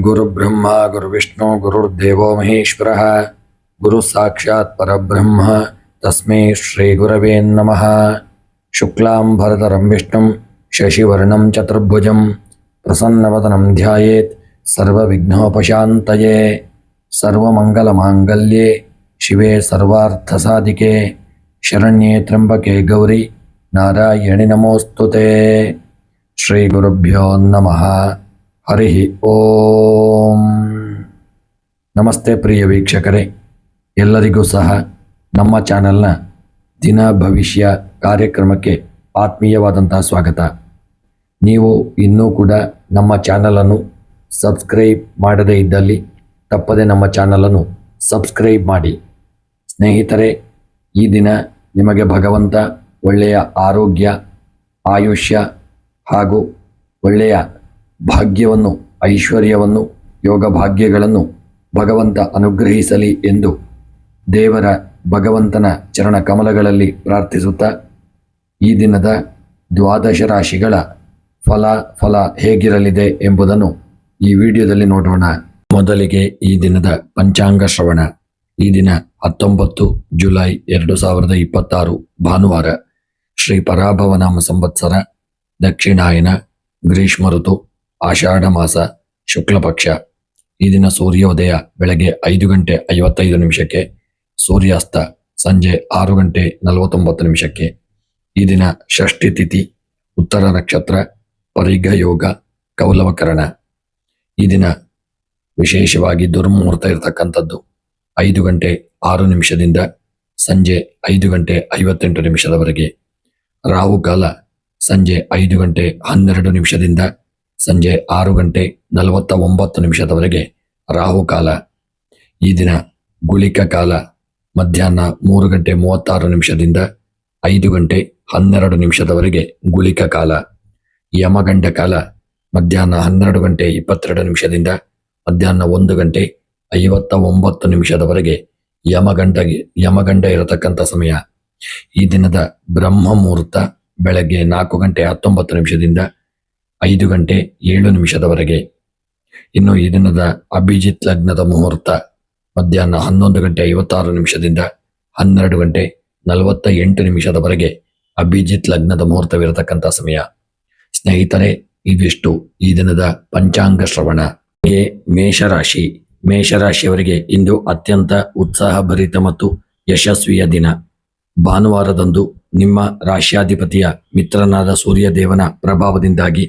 गुरुब्रह्मा गुरुविष्णु गुरुर्देवो महेश्वरः गुरु साक्षात् परब्रह्म तस्मै श्री गुरवे नमः। शुक्लांबरधरं विष्णुं शशिवर्णं चतुर्भुजं प्रसन्नवदनं ध्यायेत् सर्वविघ्नोपशान्तये। सर्वमंगलमांगल्ये शिवे सर्वार्थसाधिके शरण्ये त्र्यंबके गौरी नारायणि नमोस्तुते। श्री गुरुभ्यो नमः। हरि ओम। ನಮಸ್ತೆ ಪ್ರಿಯ ವೀಕ್ಷಕರೇ, ಎಲ್ಲರಿಗೂ ಸಹ ನಮ್ಮ ಚಾನೆಲ್ನ ದಿನ ಭವಿಷ್ಯ ಕಾರ್ಯಕ್ರಮಕ್ಕೆ ಆತ್ಮೀಯವಾದಂತಹ ಸ್ವಾಗತ. ನೀವು ಇನ್ನೂ ಕೂಡ ನಮ್ಮ ಚಾನಲನ್ನು ಸಬ್ಸ್ಕ್ರೈಬ್ ಮಾಡದೇ ಇದ್ದಲ್ಲಿ ತಪ್ಪದೆ ನಮ್ಮ ಚಾನಲನ್ನು ಸಬ್ಸ್ಕ್ರೈಬ್ ಮಾಡಿ. ಸ್ನೇಹಿತರೆ, ಈ ದಿನ ನಿಮಗೆ ಭಗವಂತ ಒಳ್ಳೆಯ ಆರೋಗ್ಯ, ಆಯುಷ್ಯ ಹಾಗೂ ಒಳ್ಳೆಯ ಭಾಗ್ಯವನ್ನು, ಐಶ್ವರ್ಯವನ್ನು, ಯೋಗ ಭಾಗ್ಯಗಳನ್ನು ಭಗವಂತ ಅನುಗ್ರಹಿಸಲಿ ಎಂದು ದೇವರ ಭಗವಂತನ ಚರಣ ಕಮಲಗಳಲ್ಲಿ ಪ್ರಾರ್ಥಿಸುತ್ತಾ ಈ ದಿನದ ದ್ವಾದಶ ರಾಶಿಗಳ ಫಲ ಹೇಗಿರಲಿದೆ ಎಂಬುದನ್ನು ಈ ವಿಡಿಯೋದಲ್ಲಿ ನೋಡೋಣ. ಮೊದಲಿಗೆ ಈ ದಿನದ ಪಂಚಾಂಗ ಶ್ರವಣ. ಈ ದಿನ 19 ಜುಲೈ 2026 ಭಾನುವಾರ. ಶ್ರೀ ಪರಾಭವನಾಮ ಸಂವತ್ಸರ, ದಕ್ಷಿಣಾಯನ, ಗ್ರೀಷ್ಮ ಋತು, ಆಷಾಢ ಮಾಸ, ಶುಕ್ಲ ಪಕ್ಷ. ಈ ದಿನ ಸೂರ್ಯೋದಯ ಬೆಳಗ್ಗೆ 5:55 ಸೂರ್ಯಾಸ್ತ ಸಂಜೆ 6:49. ಈ ದಿನ ಷಷ್ಠಿ ತಿಥಿ, ಉತ್ತರ ನಕ್ಷತ್ರ, ಪರಿಘ ಯೋಗ, ಕೌಲವಕರಣ. ಈ ದಿನ ವಿಶೇಷವಾಗಿ ದುರ್ಮುಹೂರ್ತ ಇರತಕ್ಕಂಥದ್ದು 5:06 ಸಂಜೆ 5:58 ರಾಹುಕಾಲ ಸಂಜೆ 5:12 ಸಂಜೆ 6:49 ರಾಹುಕಾಲ. ಈ ದಿನ ಗುಳಿಕ ಕಾಲ ಮಧ್ಯಾಹ್ನ 3:36 5:12 ಗುಳಿಕ ಕಾಲ. ಯಮಗಂಡ ಕಾಲ ಮಧ್ಯಾಹ್ನ 12:22 ಮಧ್ಯಾಹ್ನ 1:59 ಯಮಗಂಡ ಇರತಕ್ಕಂಥ ಸಮಯ. ಈ ದಿನದ ಬ್ರಹ್ಮ ಮುಹೂರ್ತ ಬೆಳಗ್ಗೆ 4:19 5:07 ಇನ್ನು ಈ ದಿನದ ಅಭಿಜಿತ್ ಲಗ್ನದ ಮುಹೂರ್ತ ಮಧ್ಯಾಹ್ನ 11:56 12:48 ಅಭಿಜಿತ್ ಲಗ್ನದ ಮುಹೂರ್ತವಿರತಕ್ಕಂಥ ಸಮಯ. ಸ್ನೇಹಿತರೆ, ಇದಿಷ್ಟು ಈ ದಿನದ ಪಂಚಾಂಗ ಶ್ರವಣ. ಮೇಷರಾಶಿ. ಮೇಷರಾಶಿಯವರಿಗೆ ಇಂದು ಅತ್ಯಂತ ಉತ್ಸಾಹಭರಿತ ಮತ್ತು ಯಶಸ್ವಿಯ ದಿನ. ಭಾನುವಾರದಂದು ನಿಮ್ಮ ರಾಶ್ಯಾಧಿಪತಿಯ ಮಿತ್ರನಾದ ಸೂರ್ಯದೇವನ ಪ್ರಭಾವದಿಂದಾಗಿ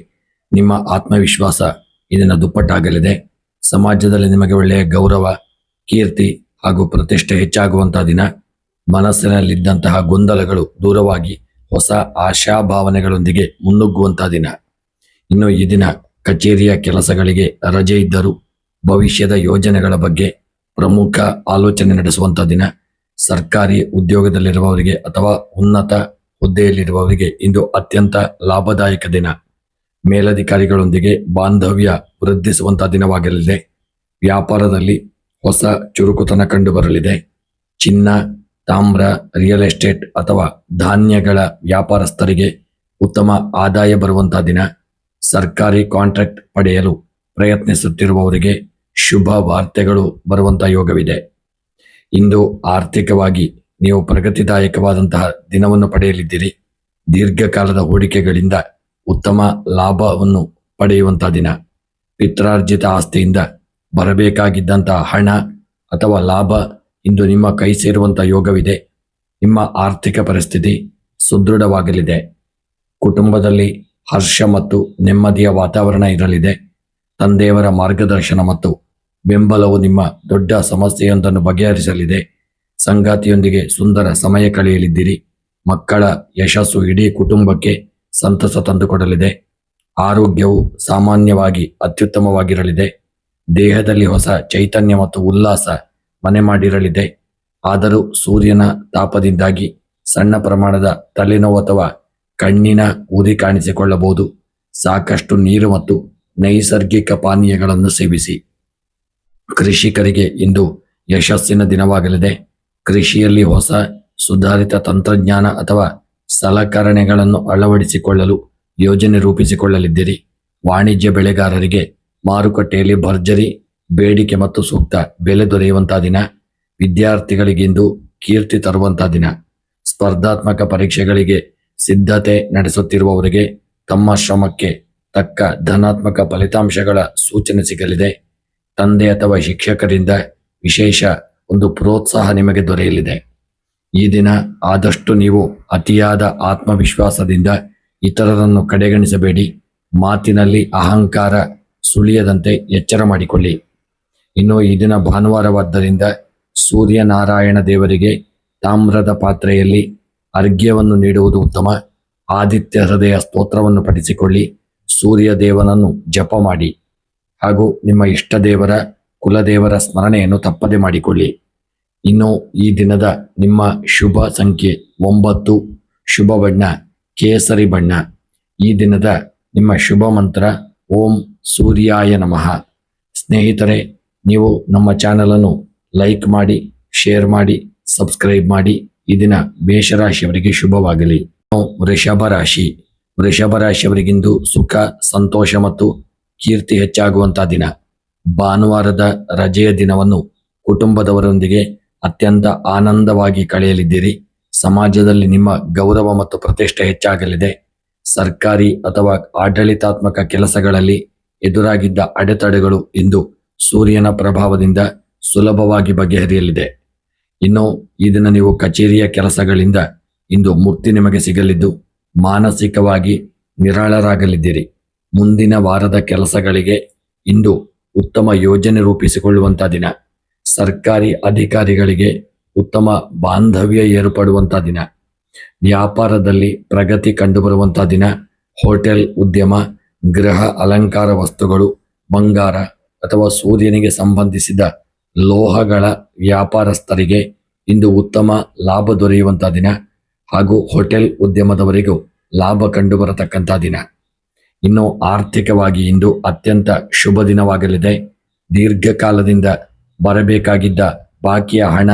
ನಿಮ್ಮ ಆತ್ಮವಿಶ್ವಾಸ ಇದನ್ನು ದುಪ್ಪಟ್ಟಾಗಲಿದೆ. ಸಮಾಜದಲ್ಲಿ ನಿಮಗೆ ಒಳ್ಳೆಯ ಗೌರವ, ಕೀರ್ತಿ ಹಾಗೂ ಪ್ರತಿಷ್ಠೆ ಹೆಚ್ಚಾಗುವಂತಹ ದಿನ. ಮನಸ್ಸಿನಲ್ಲಿದ್ದಂತಹ ಗೊಂದಲಗಳು ದೂರವಾಗಿ ಹೊಸ ಆಶಾಭಾವನೆಗಳೊಂದಿಗೆ ಮುನ್ನುಗ್ಗುವಂತಹ ದಿನ. ಇನ್ನು ಈ ದಿನ ಕಚೇರಿಯ ಕೆಲಸಗಳಿಗೆ ರಜೆ ಇದ್ದರೂ ಭವಿಷ್ಯದ ಯೋಜನೆಗಳ ಬಗ್ಗೆ ಪ್ರಮುಖ ಆಲೋಚನೆ ನಡೆಸುವಂತಹ ದಿನ. ಸರ್ಕಾರಿ ಉದ್ಯೋಗದಲ್ಲಿರುವವರಿಗೆ ಅಥವಾ ಉನ್ನತ ಹುದ್ದೆಯಲ್ಲಿರುವವರಿಗೆ ಇಂದು ಅತ್ಯಂತ ಲಾಭದಾಯಕ ದಿನ. ಮೇಲಧಿಕಾರಿಗಳೊಂದಿಗೆ ಬಾಂಧವ್ಯ ವೃದ್ಧಿಸುವಂತಹ ದಿನವಾಗಿರಲಿದೆ. ವ್ಯಾಪಾರದಲ್ಲಿ ಹೊಸ ಚುರುಕುತನ ಕಂಡು ಬರಲಿದೆ. ಚಿನ್ನ, ತಾಮ್ರ, ರಿಯಲ್ ಎಸ್ಟೇಟ್ ಅಥವಾ ಧಾನ್ಯಗಳ ವ್ಯಾಪಾರಸ್ಥರಿಗೆ ಉತ್ತಮ ಆದಾಯ ಬರುವಂತಹ ದಿನ. ಸರ್ಕಾರಿ ಕಾಂಟ್ರಾಕ್ಟ್ ಪಡೆಯಲು ಪ್ರಯತ್ನಿಸುತ್ತಿರುವವರಿಗೆ ಶುಭ ವಾರ್ತೆಗಳು ಬರುವಂತಹ ಯೋಗವಿದೆ. ಇಂದು ಆರ್ಥಿಕವಾಗಿ ನೀವು ಪ್ರಗತಿದಾಯಕವಾದಂತಹ ದಿನವನ್ನು ಪಡೆಯಲಿದ್ದೀರಿ. ದೀರ್ಘಕಾಲದ ಹೂಡಿಕೆಗಳಿಂದ ಉತ್ತಮ ಲಾಭವನ್ನು ಪಡೆಯುವಂತಹ ದಿನ. ಪಿತ್ರಾರ್ಜಿತ ಆಸ್ತಿಯಿಂದ ಬರಬೇಕಾಗಿದ್ದಂತಹ ಹಣ ಅಥವಾ ಲಾಭ ಇಂದು ನಿಮ್ಮ ಕೈ ಸೇರುವಂತಹ ಯೋಗವಿದೆ. ನಿಮ್ಮ ಆರ್ಥಿಕ ಪರಿಸ್ಥಿತಿ ಸುದೃಢವಾಗಲಿದೆ. ಕುಟುಂಬದಲ್ಲಿ ಹರ್ಷ ಮತ್ತು ನೆಮ್ಮದಿಯ ವಾತಾವರಣ ಇರಲಿದೆ. ತಂದೆಯವರ ಮಾರ್ಗದರ್ಶನ ಮತ್ತು ಬೆಂಬಲವು ನಿಮ್ಮ ದೊಡ್ಡ ಸಮಸ್ಯೆಯೊಂದನ್ನು ಬಗೆಹರಿಸಲಿದೆ. ಸಂಗಾತಿಯೊಂದಿಗೆ ಸುಂದರ ಸಮಯ ಕಳೆಯಲಿದ್ದೀರಿ. ಮಕ್ಕಳ ಯಶಸ್ಸು ಇಡೀ ಕುಟುಂಬಕ್ಕೆ ಸಂತಸ ತಂದುಕೊಡಲಿದೆ. ಆರೋಗ್ಯವು ಸಾಮಾನ್ಯವಾಗಿ ಅತ್ಯುತ್ತಮವಾಗಿರಲಿದೆ. ದೇಹದಲ್ಲಿ ಹೊಸ ಚೈತನ್ಯ ಮತ್ತು ಉಲ್ಲಾಸ ಮನೆ ಮಾಡಿರಲಿದೆ. ಆದರೂ ಸೂರ್ಯನ ತಾಪದಿಂದಾಗಿ ಸಣ್ಣ ಪ್ರಮಾಣದ ತಲೆನೋವು ಅಥವಾ ಕಣ್ಣಿನ ಉರಿ ಕಾಣಿಸಿಕೊಳ್ಳಬಹುದು. ಸಾಕಷ್ಟು ನೀರು ಮತ್ತು ನೈಸರ್ಗಿಕ ಪಾನೀಯಗಳನ್ನು ಸೇವಿಸಿ. ಕೃಷಿಕರಿಗೆ ಇಂದು ಯಶಸ್ಸಿನ ದಿನವಾಗಲಿದೆ. ಕೃಷಿಯಲ್ಲಿ ಹೊಸ ಸುಧಾರಿತ ತಂತ್ರಜ್ಞಾನ ಅಥವಾ ಸಲಕರಣೆಗಳನ್ನು ಅಳವಡಿಸಿಕೊಳ್ಳಲು ಯೋಜನೆ ರೂಪಿಸಿಕೊಳ್ಳಲಿದ್ದೀರಿ. ವಾಣಿಜ್ಯ ಬೆಳೆಗಾರರಿಗೆ ಮಾರುಕಟ್ಟೆಯಲ್ಲಿ ಭರ್ಜರಿ ಬೇಡಿಕೆ ಮತ್ತು ಸೂಕ್ತ ಬೆಲೆ ದೊರೆಯುವಂತಹ ದಿನ. ವಿದ್ಯಾರ್ಥಿಗಳಿಗಿಂದು ಕೀರ್ತಿ ತರುವಂತಹ ದಿನ. ಸ್ಪರ್ಧಾತ್ಮಕ ಪರೀಕ್ಷೆಗಳಿಗೆ ಸಿದ್ಧತೆ ನಡೆಸುತ್ತಿರುವವರಿಗೆ ತಮ್ಮ ಶ್ರಮಕ್ಕೆ ತಕ್ಕ ಧನಾತ್ಮಕ ಫಲಿತಾಂಶಗಳ ಸೂಚನೆ ಸಿಗಲಿದೆ. ತಂದೆ ಅಥವಾ ಶಿಕ್ಷಕರಿಂದ ವಿಶೇಷ ಒಂದು ಪ್ರೋತ್ಸಾಹ ನಿಮಗೆ ದೊರೆಯಲಿದೆ. ಈ ದಿನ ಆದಷ್ಟು ನೀವು ಅತಿಯಾದ ಆತ್ಮವಿಶ್ವಾಸದಿಂದ ಇತರರನ್ನು ಕಡೆಗಣಿಸಬೇಡಿ. ಮಾತಿನಲ್ಲಿ ಅಹಂಕಾರ ಸುಳಿಯದಂತೆ ಎಚ್ಚರ ಮಾಡಿಕೊಳ್ಳಿ. ಇನ್ನು ಈ ದಿನ ಭಾನುವಾರವಾದ್ದರಿಂದ ಸೂರ್ಯನಾರಾಯಣ ದೇವರಿಗೆ ತಾಮ್ರದ ಪಾತ್ರೆಯಲ್ಲಿ ಅರ್ಘ್ಯವನ್ನು ನೀಡುವುದು ಉತ್ತಮ. ಆದಿತ್ಯ ಹೃದಯ ಸ್ತೋತ್ರವನ್ನು ಪಠಿಸಿಕೊಳ್ಳಿ. ಸೂರ್ಯ ದೇವನನ್ನು ಜಪ ಮಾಡಿ ಹಾಗೂ ನಿಮ್ಮ ಇಷ್ಟ ದೇವರ ಕುಲದೇವರ ಸ್ಮರಣೆಯನ್ನು ತಪ್ಪದೆ ಮಾಡಿಕೊಳ್ಳಿ. ಇನ್ನು ಈ ದಿನದ ನಿಮ್ಮ ಶುಭ ಸಂಖ್ಯೆ 9, ಶುಭ ಬಣ್ಣ ಕೇಸರಿ ಬಣ್ಣ. ಈ ದಿನದ ನಿಮ್ಮ ಶುಭ ಮಂತ್ರ ಓಂ ಸೂರ್ಯಾಯ ನಮಃ. ಸ್ನೇಹಿತರೆ, ನೀವು ನಮ್ಮ ಚಾನಲನ್ನು ಲೈಕ್ ಮಾಡಿ, ಶೇರ್ ಮಾಡಿ, ಸಬ್ಸ್ಕ್ರೈಬ್ ಮಾಡಿ. ಈ ದಿನ ಮೇಷರಾಶಿಯವರಿಗೆ ಶುಭವಾಗಲಿ. ವೃಷಭ ರಾಶಿ. ವೃಷಭ ರಾಶಿಯವರಿಗಿಂದು ಸುಖ, ಸಂತೋಷ ಮತ್ತು ಕೀರ್ತಿ ಹೆಚ್ಚಾಗುವಂತಹ ದಿನ. ಭಾನುವಾರದ ರಜೆಯ ದಿನವನ್ನು ಕುಟುಂಬದವರೊಂದಿಗೆ ಅತ್ಯಂತ ಆನಂದವಾಗಿ ಕಳೆಯಲಿದ್ದೀರಿ. ಸಮಾಜದಲ್ಲಿ ನಿಮ್ಮ ಗೌರವ ಮತ್ತು ಪ್ರತಿಷ್ಠೆ ಹೆಚ್ಚಾಗಲಿದೆ. ಸರ್ಕಾರಿ ಅಥವಾ ಆಡಳಿತಾತ್ಮಕ ಕೆಲಸಗಳಲ್ಲಿ ಎದುರಾಗಿದ್ದ ಅಡೆತಡೆಗಳು ಇಂದು ಸೂರ್ಯನ ಪ್ರಭಾವದಿಂದ ಸುಲಭವಾಗಿ ಬಗೆಹರಿಯಲಿದೆ. ಇನ್ನು ಈ ದಿನ ನೀವು ಕಚೇರಿಯ ಕೆಲಸಗಳಿಂದ ಇಂದು ಮುಕ್ತಿ ನಿಮಗೆ ಸಿಗಲಿದ್ದು ಮಾನಸಿಕವಾಗಿ ನಿರಾಳರಾಗಲಿದ್ದೀರಿ. ಮುಂದಿನ ವಾರದ ಕೆಲಸಗಳಿಗೆ ಇಂದು ಉತ್ತಮ ಯೋಜನೆ ರೂಪಿಸಿಕೊಳ್ಳುವಂಥ ದಿನ. ಸರ್ಕಾರಿ ಅಧಿಕಾರಿಗಳಿಗೆ ಉತ್ತಮ ಬಾಂಧವ್ಯ ಏರ್ಪಡುವಂಥ ದಿನ. ವ್ಯಾಪಾರದಲ್ಲಿ ಪ್ರಗತಿ ಕಂಡುಬರುವಂಥ ದಿನ. ಹೋಟೆಲ್ ಉದ್ಯಮ, ಗೃಹ ಅಲಂಕಾರ ವಸ್ತುಗಳು, ಬಂಗಾರ ಅಥವಾ ಸೂರ್ಯನಿಗೆ ಸಂಬಂಧಿಸಿದ ಲೋಹಗಳ ವ್ಯಾಪಾರಸ್ಥರಿಗೆ ಇಂದು ಉತ್ತಮ ಲಾಭ ದೊರೆಯುವಂಥ ದಿನ ಹಾಗೂ ಹೋಟೆಲ್ ಉದ್ಯಮದವರಿಗೂ ಲಾಭ ಕಂಡುಬರತಕ್ಕಂಥ ದಿನ. ಇನ್ನು ಆರ್ಥಿಕವಾಗಿ ಇಂದು ಅತ್ಯಂತ ಶುಭ ದಿನವಾಗಲಿದೆ. ದೀರ್ಘಕಾಲದಿಂದ ಬರಬೇಕಾಗಿದ್ದ ಬಾಕಿಯ ಹಣ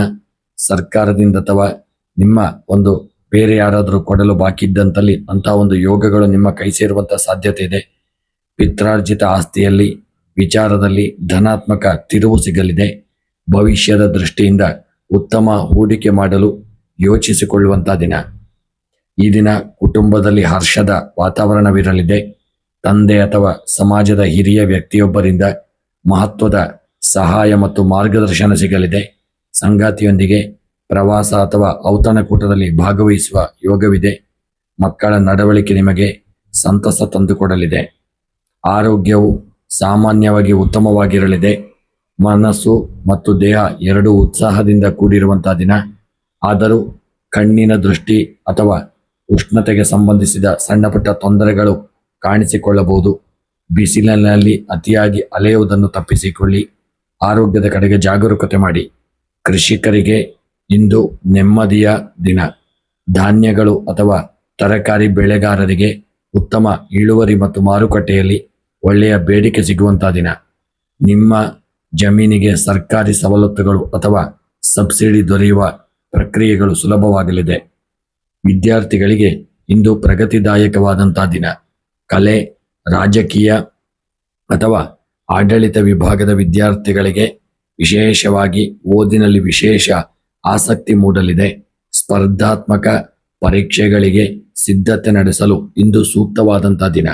ಸರ್ಕಾರದಿಂದ ಅಥವಾ ನಿಮ್ಮ ಒಂದು ಬೇರೆ ಯಾರಾದರೂ ಕೊಡಲು ಬಾಕಿ ಇದ್ದಂತಲ್ಲಿ ಅಂತಹ ಒಂದು ಯೋಗಗಳು ನಿಮ್ಮ ಕೈ ಸೇರುವಂಥ ಸಾಧ್ಯತೆ ಇದೆ. ಪಿತ್ರಾರ್ಜಿತ ಆಸ್ತಿಯಲ್ಲಿ ವಿಚಾರದಲ್ಲಿ ಧನಾತ್ಮಕ ತಿರುವು ಸಿಗಲಿದೆ. ಭವಿಷ್ಯದ ದೃಷ್ಟಿಯಿಂದ ಉತ್ತಮ ಹೂಡಿಕೆ ಮಾಡಲು ಯೋಚಿಸಿಕೊಳ್ಳುವಂಥ ದಿನ. ಈ ದಿನ ಕುಟುಂಬದಲ್ಲಿ ಹರ್ಷದ ವಾತಾವರಣವಿರಲಿದೆ. ತಂದೆ ಅಥವಾ ಸಮಾಜದ ಹಿರಿಯ ವ್ಯಕ್ತಿಯೊಬ್ಬರಿಂದ ಮಹತ್ವದ ಸಹಾಯ ಮತ್ತು ಮಾರ್ಗದರ್ಶನ ಸಿಗಲಿದೆ. ಸಂಗಾತಿಯೊಂದಿಗೆ ಪ್ರವಾಸ ಅಥವಾ ಔತಣಕೂಟದಲ್ಲಿ ಭಾಗವಹಿಸುವ ಯೋಗವಿದೆ. ಮಕ್ಕಳ ನಡವಳಿಕೆ ನಿಮಗೆ ಸಂತಸ ತಂದುಕೊಡಲಿದೆ. ಆರೋಗ್ಯವು ಸಾಮಾನ್ಯವಾಗಿ ಉತ್ತಮವಾಗಿರಲಿದೆ. ಮನಸ್ಸು ಮತ್ತು ದೇಹ ಎರಡೂ ಉತ್ಸಾಹದಿಂದ ಕೂಡಿರುವಂತಹ ದಿನ. ಆದರೂ ಕಣ್ಣಿನ ದೃಷ್ಟಿ ಅಥವಾ ಉಷ್ಣತೆಗೆ ಸಂಬಂಧಿಸಿದ ಸಣ್ಣಪುಟ್ಟ ತೊಂದರೆಗಳು ಕಾಣಿಸಿಕೊಳ್ಳಬಹುದು. ಬಿಸಿಲಿನಲ್ಲಿ ಅತಿಯಾಗಿ ಅಲೆಯುವುದನ್ನು ತಪ್ಪಿಸಿಕೊಳ್ಳಿ. ಆರೋಗ್ಯದ ಕಡೆಗೆ ಜಾಗರೂಕತೆ ಮಾಡಿ. ಕೃಷಿಕರಿಗೆ ಇಂದು ನೆಮ್ಮದಿಯ ದಿನ. ಧಾನ್ಯಗಳು ಅಥವಾ ತರಕಾರಿ ಬೆಳೆಗಾರರಿಗೆ ಉತ್ತಮ ಇಳುವರಿ ಮತ್ತು ಮಾರುಕಟ್ಟೆಯಲ್ಲಿ ಒಳ್ಳೆಯ ಬೇಡಿಕೆ ಸಿಗುವಂತಹ ದಿನ. ನಿಮ್ಮ ಜಮೀನಿಗೆ ಸರ್ಕಾರಿ ಸವಲತ್ತುಗಳು ಅಥವಾ ಸಬ್ಸಿಡಿ ದೊರೆಯುವ ಪ್ರಕ್ರಿಯೆಗಳು ಸುಲಭವಾಗಲಿದೆ. ವಿದ್ಯಾರ್ಥಿಗಳಿಗೆ ಇಂದು ಪ್ರಗತಿದಾಯಕವಾದಂತಹ ದಿನ. ಕಲೆ, ರಾಜಕೀಯ ಅಥವಾ ಆಡಳಿತ ವಿಭಾಗದ ವಿದ್ಯಾರ್ಥಿಗಳಿಗೆ ವಿಶೇಷವಾಗಿ ಓದಿನಲ್ಲಿ ವಿಶೇಷ ಆಸಕ್ತಿ ಮೂಡಲಿದೆ. ಸ್ಪರ್ಧಾತ್ಮಕ ಪರೀಕ್ಷೆಗಳಿಗೆ ಸಿದ್ಧತೆ ನಡೆಸಲು ಇಂದು ಸೂಕ್ತವಾದಂಥ ದಿನ.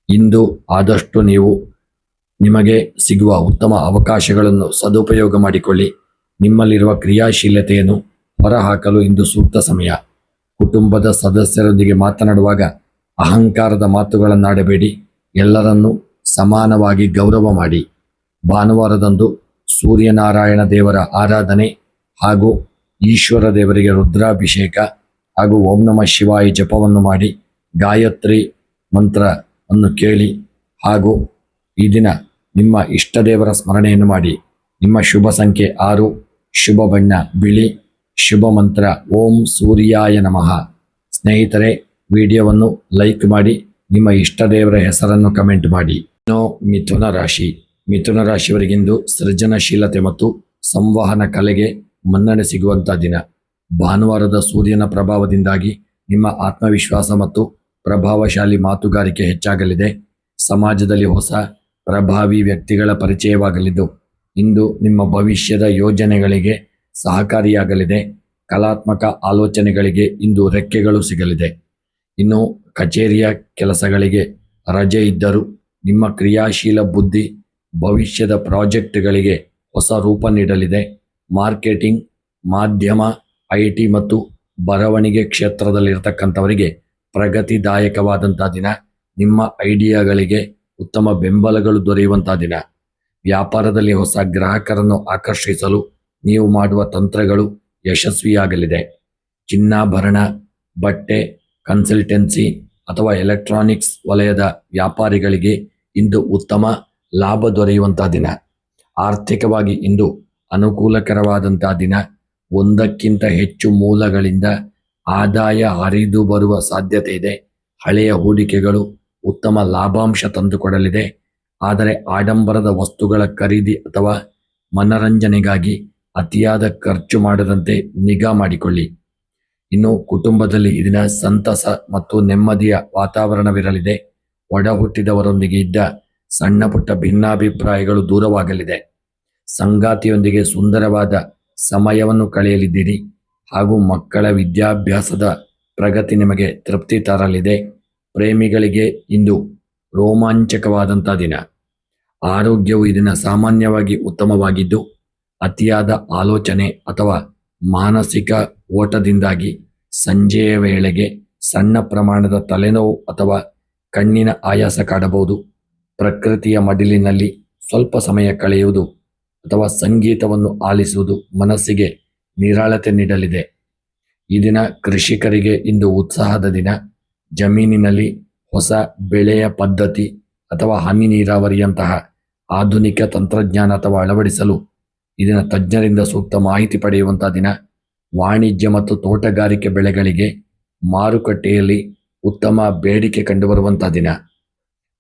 ಇಂದು ಆದಷ್ಟು ನೀವು ನಿಮಗೆ ಸಿಗುವ ಉತ್ತಮ ಅವಕಾಶಗಳನ್ನು ಸದುಪಯೋಗ ಮಾಡಿಕೊಳ್ಳಿ. ನಿಮ್ಮಲ್ಲಿರುವ ಕ್ರಿಯಾಶೀಲತೆಯನ್ನು ಹೊರಹಾಕಲು ಇಂದು ಸೂಕ್ತ ಸಮಯ. ಕುಟುಂಬದ ಸದಸ್ಯರೊಂದಿಗೆ ಮಾತನಾಡುವಾಗ ಅಹಂಕಾರದ ಮಾತುಗಳನ್ನಾಡಬೇಡಿ. ಎಲ್ಲರನ್ನೂ ಸಮಾನವಾಗಿ ಗೌರವ ಮಾಡಿ. ಭಾನುವಾರದಂದು ಸೂರ್ಯನಾರಾಯಣ ದೇವರ ಆರಾಧನೆ ಹಾಗೂ ಈಶ್ವರ ದೇವರಿಗೆ ರುದ್ರಾಭಿಷೇಕ ಹಾಗೂ ಓಂ ನಮಃ ಶಿವಾಯ ಜಪವನ್ನು ಮಾಡಿ, ಗಾಯತ್ರಿ ಮಂತ್ರವನ್ನು ಕೇಳಿ ಹಾಗೂ ಈ ದಿನ ನಿಮ್ಮ ಇಷ್ಟ ದೇವರ ಸ್ಮರಣೆಯನ್ನು ಮಾಡಿ. ನಿಮ್ಮ ಶುಭ ಸಂಖ್ಯೆ 6, ಶುಭ ಬಣ್ಣ ಬಿಳಿ, ಶುಭ ಮಂತ್ರ ಓಂ ಸೂರ್ಯಾಯ ನಮಃ. ಸ್ನೇಹಿತರೆ, ವಿಡಿಯೋವನ್ನು ಲೈಕ್ ಮಾಡಿ, ನಿಮ್ಮ ಇಷ್ಟ ದೇವರ ಹೆಸರನ್ನು ಕಮೆಂಟ್ ಮಾಡಿ. ಇನ್ನು ಮಿಥುನ ರಾಶಿ. ಮಿಥುನ ರಾಶಿಯವರಿಗಿಂದು ಸೃಜನಶೀಲತೆ ಮತ್ತು ಸಂವಹನ ಕಲೆಗೆ ಮನ್ನಣೆ ಸಿಗುವಂಥ ದಿನ. ಭಾನುವಾರದ ಸೂರ್ಯನ ಪ್ರಭಾವದಿಂದಾಗಿ ನಿಮ್ಮ ಆತ್ಮವಿಶ್ವಾಸ ಮತ್ತು ಪ್ರಭಾವಶಾಲಿ ಮಾತುಗಾರಿಕೆ ಹೆಚ್ಚಾಗಲಿದೆ. ಸಮಾಜದಲ್ಲಿ ಹೊಸ ಪ್ರಭಾವಿ ವ್ಯಕ್ತಿಗಳ ಪರಿಚಯವಾಗಲಿದ್ದು ಇಂದು ನಿಮ್ಮ ಭವಿಷ್ಯದ ಯೋಜನೆಗಳಿಗೆ ಸಹಕಾರಿಯಾಗಲಿದೆ. ಕಲಾತ್ಮಕ ಆಲೋಚನೆಗಳಿಗೆ ಇಂದು ರೆಕ್ಕೆಗಳು ಸಿಗಲಿದೆ. ಇನ್ನು ಕಚೇರಿಯ ಕೆಲಸಗಳಿಗೆ ರಜೆ ಇದ್ದರೂ ನಿಮ್ಮ ಕ್ರಿಯಾಶೀಲ ಬುದ್ಧಿ ಭವಿಷ್ಯದ ಪ್ರಾಜೆಕ್ಟ್ಗಳಿಗೆ ಹೊಸ ರೂಪ ನೀಡಲಿದೆ. ಮಾರ್ಕೆಟಿಂಗ್, ಮಾಧ್ಯಮ, IT ಮತ್ತು ಬರವಣಿಗೆ ಕ್ಷೇತ್ರದಲ್ಲಿರ್ತಕ್ಕಂಥವರಿಗೆ ಪ್ರಗತಿದಾಯಕವಾದಂಥ ದಿನ. ನಿಮ್ಮ ಐಡಿಯಾಗಳಿಗೆ ಉತ್ತಮ ಬೆಂಬಲಗಳು ದೊರೆಯುವಂಥ ದಿನ. ವ್ಯಾಪಾರದಲ್ಲಿ ಹೊಸ ಗ್ರಾಹಕರನ್ನು ಆಕರ್ಷಿಸಲು ನೀವು ಮಾಡುವ ತಂತ್ರಗಳು ಯಶಸ್ವಿಯಾಗಲಿದೆ. ಚಿನ್ನಾಭರಣ, ಬಟ್ಟೆ, ಕನ್ಸಲ್ಟೆನ್ಸಿ ಅಥವಾ ಎಲೆಕ್ಟ್ರಾನಿಕ್ಸ್ ವಲಯದ ವ್ಯಾಪಾರಿಗಳಿಗೆ ಇಂದು ಉತ್ತಮ ಲಾಭ ದೊರೆಯುವಂಥ ದಿನ. ಆರ್ಥಿಕವಾಗಿ ಇಂದು ಅನುಕೂಲಕರವಾದಂಥ ದಿನ. ಒಂದಕ್ಕಿಂತ ಹೆಚ್ಚು ಮೂಲಗಳಿಂದ ಆದಾಯ ಹರಿದು ಬರುವ ಸಾಧ್ಯತೆ ಇದೆ. ಹಳೆಯ ಹೂಡಿಕೆಗಳು ಉತ್ತಮ ಲಾಭಾಂಶ ತಂದುಕೊಡಲಿದೆ. ಆದರೆ ಆಡಂಬರದ ವಸ್ತುಗಳ ಖರೀದಿ ಅಥವಾ ಮನರಂಜನೆಗಾಗಿ ಅತಿಯಾದ ಖರ್ಚು ಮಾಡದಂತೆ ನಿಗಾ ಮಾಡಿಕೊಳ್ಳಿ. ಇನ್ನು ಕುಟುಂಬದಲ್ಲಿ ಇದನ್ನ ಸಂತಸ ಮತ್ತು ನೆಮ್ಮದಿಯ ವಾತಾವರಣವಿರಲಿದೆ. ಒಡ ಹುಟ್ಟಿದವರೊಂದಿಗೆ ಇದ್ದ ಸಣ್ಣ ಪುಟ್ಟ ಭಿನ್ನಾಭಿಪ್ರಾಯಗಳು ದೂರವಾಗಲಿದೆ. ಸಂಗಾತಿಯೊಂದಿಗೆ ಸುಂದರವಾದ ಸಮಯವನ್ನು ಕಳೆಯಲಿದ್ದೀರಿ ಹಾಗೂ ಮಕ್ಕಳ ವಿದ್ಯಾಭ್ಯಾಸದ ಪ್ರಗತಿ ನಿಮಗೆ ತೃಪ್ತಿ ತರಲಿದೆ. ಪ್ರೇಮಿಗಳಿಗೆ ಇಂದು ರೋಮಾಂಚಕವಾದಂಥ ದಿನ. ಆರೋಗ್ಯವು ಇದನ್ನ ಸಾಮಾನ್ಯವಾಗಿ ಉತ್ತಮವಾಗಿದ್ದು ಅತಿಯಾದ ಆಲೋಚನೆ ಅಥವಾ ಮಾನಸಿಕ ಓಟದಿಂದಾಗಿ ಸಂಜೆಯ ವೇಳೆಗೆ ಸಣ್ಣ ಪ್ರಮಾಣದ ತಲೆನೋವು ಅಥವಾ ಕಣ್ಣಿನ ಆಯಾಸ ಕಾಡಬಹುದು. ಪ್ರಕೃತಿಯ ಮಡಿಲಿನಲ್ಲಿ ಸ್ವಲ್ಪ ಸಮಯ ಕಳೆಯುವುದು ಅಥವಾ ಸಂಗೀತವನ್ನು ಆಲಿಸುವುದು ಮನಸ್ಸಿಗೆ ನಿರಾಳತೆ ನೀಡಲಿದೆ. ಈ ದಿನ ಕೃಷಿಕರಿಗೆ ಇಂದು ಉತ್ಸಾಹದ ದಿನ. ಜಮೀನಿನಲ್ಲಿ ಹೊಸ ಬೆಳೆಯ ಪದ್ಧತಿ ಅಥವಾ ಹನಿ ನೀರಾವರಿಯಂತಹ ಆಧುನಿಕ ತಂತ್ರಜ್ಞಾನ ಅಥವಾ ಅಳವಡಿಸಲು ಇದನ್ನ ತಜ್ಞರಿಂದ ಸೂಕ್ತ ಮಾಹಿತಿ ಪಡೆಯುವಂಥ ದಿನ. ವಾಣಿಜ್ಯ ಮತ್ತು ತೋಟಗಾರಿಕೆ ಬೆಳೆಗಳಿಗೆ ಮಾರುಕಟ್ಟೆಯಲ್ಲಿ ಉತ್ತಮ ಬೇಡಿಕೆ ಕಂಡುಬರುವಂಥ ದಿನ.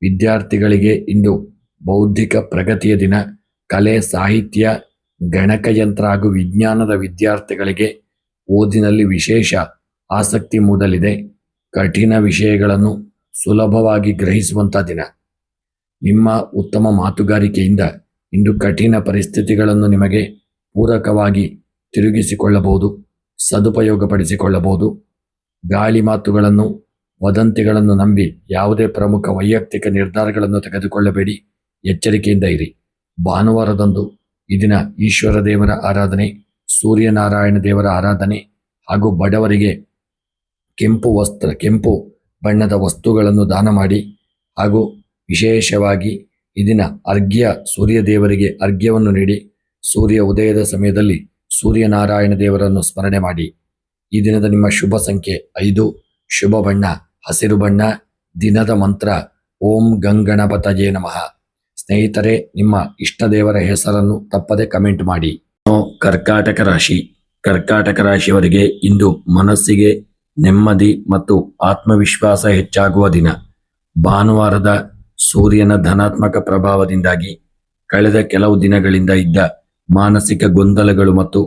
ವಿದ್ಯಾರ್ಥಿಗಳಿಗೆ ಇಂದು ಬೌದ್ಧಿಕ ಪ್ರಗತಿಯ ದಿನ. ಕಲೆ, ಸಾಹಿತ್ಯ, ಗಣಕಯಂತ್ರ ಹಾಗೂ ವಿಜ್ಞಾನದ ವಿದ್ಯಾರ್ಥಿಗಳಿಗೆ ಓದಿನಲ್ಲಿ ವಿಶೇಷ ಆಸಕ್ತಿ ಮೂಡಲಿದೆ. ಕಠಿಣ ವಿಷಯಗಳನ್ನು ಸುಲಭವಾಗಿ ಗ್ರಹಿಸುವಂಥ ದಿನ. ನಿಮ್ಮ ಉತ್ತಮ ಮಾತುಗಾರಿಕೆಯಿಂದ ಇಂದು ಕಠಿಣ ಪರಿಸ್ಥಿತಿಗಳನ್ನು ನಿಮಗೆ ಪೂರಕವಾಗಿ ತಿರುಗಿಸಿಕೊಳ್ಳಬಹುದು, ಸದುಪಯೋಗಪಡಿಸಿಕೊಳ್ಳಬಹುದು. ಗಾಳಿ ಮಾತುಗಳನ್ನು, ವದಂತಿಗಳನ್ನು ನಂಬಿ ಯಾವುದೇ ಪ್ರಮುಖ ವೈಯಕ್ತಿಕ ನಿರ್ಧಾರಗಳನ್ನು ತೆಗೆದುಕೊಳ್ಳಬೇಡಿ. ಎಚ್ಚರಿಕೆಯಿಂದ ಇರಿ. ಭಾನುವಾರದಂದು ಈ ದಿನ ಈಶ್ವರ ದೇವರ ಆರಾಧನೆ, ಸೂರ್ಯನಾರಾಯಣ ದೇವರ ಆರಾಧನೆ ಹಾಗೂ ಬಡವರಿಗೆ ಕೆಂಪು ಬಣ್ಣದ ವಸ್ತುಗಳನ್ನು ದಾನ ಮಾಡಿ ಹಾಗೂ ವಿಶೇಷವಾಗಿ ಈ ದಿನ ಸೂರ್ಯ ದೇವರಿಗೆ ಅರ್ಘ್ಯವನ್ನು ನೀಡಿ ಸೂರ್ಯ ಉದಯದ ಸಮಯದಲ್ಲಿ ಸೂರ್ಯನಾರಾಯಣ ದೇವರನ್ನು ಸ್ಮರಣೆ ಮಾಡಿ. ಈ ದಿನದ ನಿಮ್ಮ ಶುಭ ಸಂಖ್ಯೆ 5, ಶುಭ ಬಣ್ಣ ಹಸಿರು ಬಣ್ಣ. ದಿನದ ಮಂತ್ರ ಓಂ ಗಂಗಣಪತಯೇ ನಮಃ. ಸ್ನೇಹಿತರೆ, ನಿಮ್ಮ ಇಷ್ಟ ದೇವರ ಹೆಸರನ್ನು ತಪ್ಪದೆ ಕಮೆಂಟ್ ಮಾಡಿ. ಕರ್ಕಾಟಕ ರಾಶಿ. ಕರ್ಕಾಟಕ ರಾಶಿಯವರಿಗೆ ಇಂದು ಮನಸ್ಸಿಗೆ ನೆಮ್ಮದಿ ಮತ್ತು ಆತ್ಮವಿಶ್ವಾಸ ಹೆಚ್ಚಾಗುವ ದಿನ. ಭಾನುವಾರದ ಸೂರ್ಯನ ಧನಾತ್ಮಕ ಪ್ರಭಾವದಿಂದಾಗಿ ಕಳೆದ ಕೆಲವು ದಿನಗಳಿಂದ ಇದ್ದ ಮಾನಸಿಕ ಗೊಂದಲಗಳು ಮತ್ತು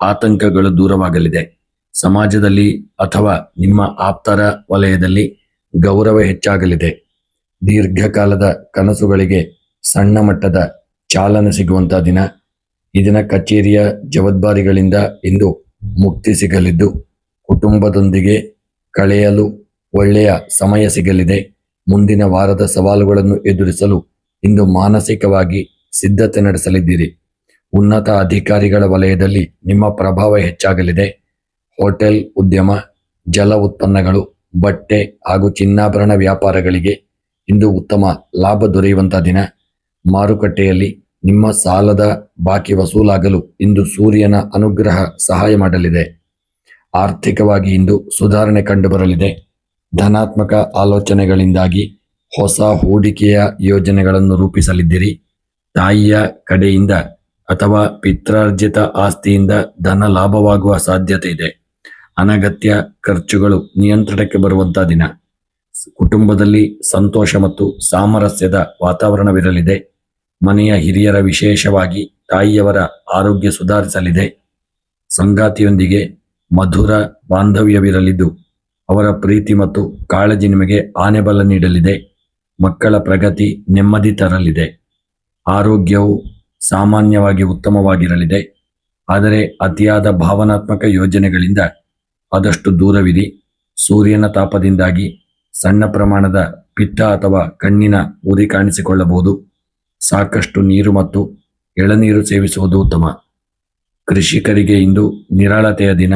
ಆತಂಕಗಳು ದೂರವಾಗಲಿದೆ. ಸಮಾಜದಲ್ಲಿ ಅಥವಾ ನಿಮ್ಮ ಆಪ್ತರ ವಲಯದಲ್ಲಿ ಗೌರವ ಹೆಚ್ಚಾಗಲಿದೆ. ದೀರ್ಘಕಾಲದ ಕನಸುಗಳಿಗೆ ಸಣ್ಣ ಮಟ್ಟದ ಚಾಲನೆ ಸಿಗುವಂಥ ದಿನ. ಈ ದಿನ ಕಚೇರಿಯ ಜವಾಬ್ದಾರಿಗಳಿಂದ ಇಂದು ಮುಕ್ತಿ ಸಿಗಲಿದ್ದು ಕುಟುಂಬದೊಂದಿಗೆ ಕಳೆಯಲು ಒಳ್ಳೆಯ ಸಮಯ ಸಿಗಲಿದೆ. ಮುಂದಿನ ವಾರದ ಸವಾಲುಗಳನ್ನು ಎದುರಿಸಲು ಇಂದು ಮಾನಸಿಕವಾಗಿ ಸಿದ್ಧತೆ ನಡೆಸಲಿದ್ದೀರಿ. ಉನ್ನತ ಅಧಿಕಾರಿಗಳ ವಲಯದಲ್ಲಿ ನಿಮ್ಮ ಪ್ರಭಾವ ಹೆಚ್ಚಾಗಲಿದೆ. ಹೋಟೆಲ್ ಉದ್ಯಮ, ಜಲ ಉತ್ಪನ್ನಗಳು, ಬಟ್ಟೆ ಹಾಗೂ ಚಿನ್ನಾಭರಣ ವ್ಯಾಪಾರಗಳಿಗೆ ಇಂದು ಉತ್ತಮ ಲಾಭ ದೊರೆಯುವಂಥ ದಿನ. ಮಾರುಕಟ್ಟೆಯಲ್ಲಿ ನಿಮ್ಮ ಸಾಲದ ಬಾಕಿ ವಸೂಲಾಗಲು ಇಂದು ಸೂರ್ಯನ ಅನುಗ್ರಹ ಸಹಾಯ ಮಾಡಲಿದೆ. ಆರ್ಥಿಕವಾಗಿ ಇಂದು ಸುಧಾರಣೆ ಕಂಡುಬರಲಿದೆ. ಧನಾತ್ಮಕ ಆಲೋಚನೆಗಳಿಂದಾಗಿ ಹೊಸ ಹೂಡಿಕೆಯ ಯೋಜನೆಗಳನ್ನು ರೂಪಿಸಲಿದ್ದೀರಿ. ತಾಯಿಯ ಕಡೆಯಿಂದ ಅಥವಾ ಪಿತ್ರಾರ್ಜಿತ ಆಸ್ತಿಯಿಂದ ಧನ ಲಾಭವಾಗುವ ಸಾಧ್ಯತೆ ಇದೆ. ಅನಗತ್ಯ ಖರ್ಚುಗಳು ನಿಯಂತ್ರಣಕ್ಕೆ ಬರುವಂಥ ದಿನ. ಕುಟುಂಬದಲ್ಲಿ ಸಂತೋಷ ಮತ್ತು ಸಾಮರಸ್ಯದ ವಾತಾವರಣವಿರಲಿದೆ. ಮನೆಯ ಹಿರಿಯರ, ವಿಶೇಷವಾಗಿ ತಾಯಿಯವರ ಆರೋಗ್ಯ ಸುಧಾರಿಸಲಿದೆ. ಸಂಗಾತಿಯೊಂದಿಗೆ ಮಧುರ ಬಾಂಧವ್ಯವಿರಲಿದ್ದು ಅವರ ಪ್ರೀತಿ ಮತ್ತು ಕಾಳಜಿ ನಿಮಗೆ ಆನೆಬಲ ನೀಡಲಿದೆ. ಮಕ್ಕಳ ಪ್ರಗತಿ ನೆಮ್ಮದಿ ತರಲಿದೆ. ಆರೋಗ್ಯವು ಸಾಮಾನ್ಯವಾಗಿ ಉತ್ತಮವಾಗಿರಲಿದೆ. ಆದರೆ ಅತಿಯಾದ ಭಾವನಾತ್ಮಕ ಯೋಜನೆಗಳಿಂದ ಆದಷ್ಟು ದೂರವಿರಿ. ಸೂರ್ಯನ ತಾಪದಿಂದಾಗಿ ಸಣ್ಣ ಪ್ರಮಾಣದ ಪಿತ್ತ ಅಥವಾ ಕಣ್ಣಿನ ಉರಿ ಕಾಣಿಸಿಕೊಳ್ಳಬಹುದು. ಸಾಕಷ್ಟು ನೀರು ಮತ್ತು ಎಳನೀರು ಸೇವಿಸುವುದು ಉತ್ತಮ. ಕೃಷಿಕರಿಗೆ ಇಂದು ನಿರಾಳತೆಯ ದಿನ.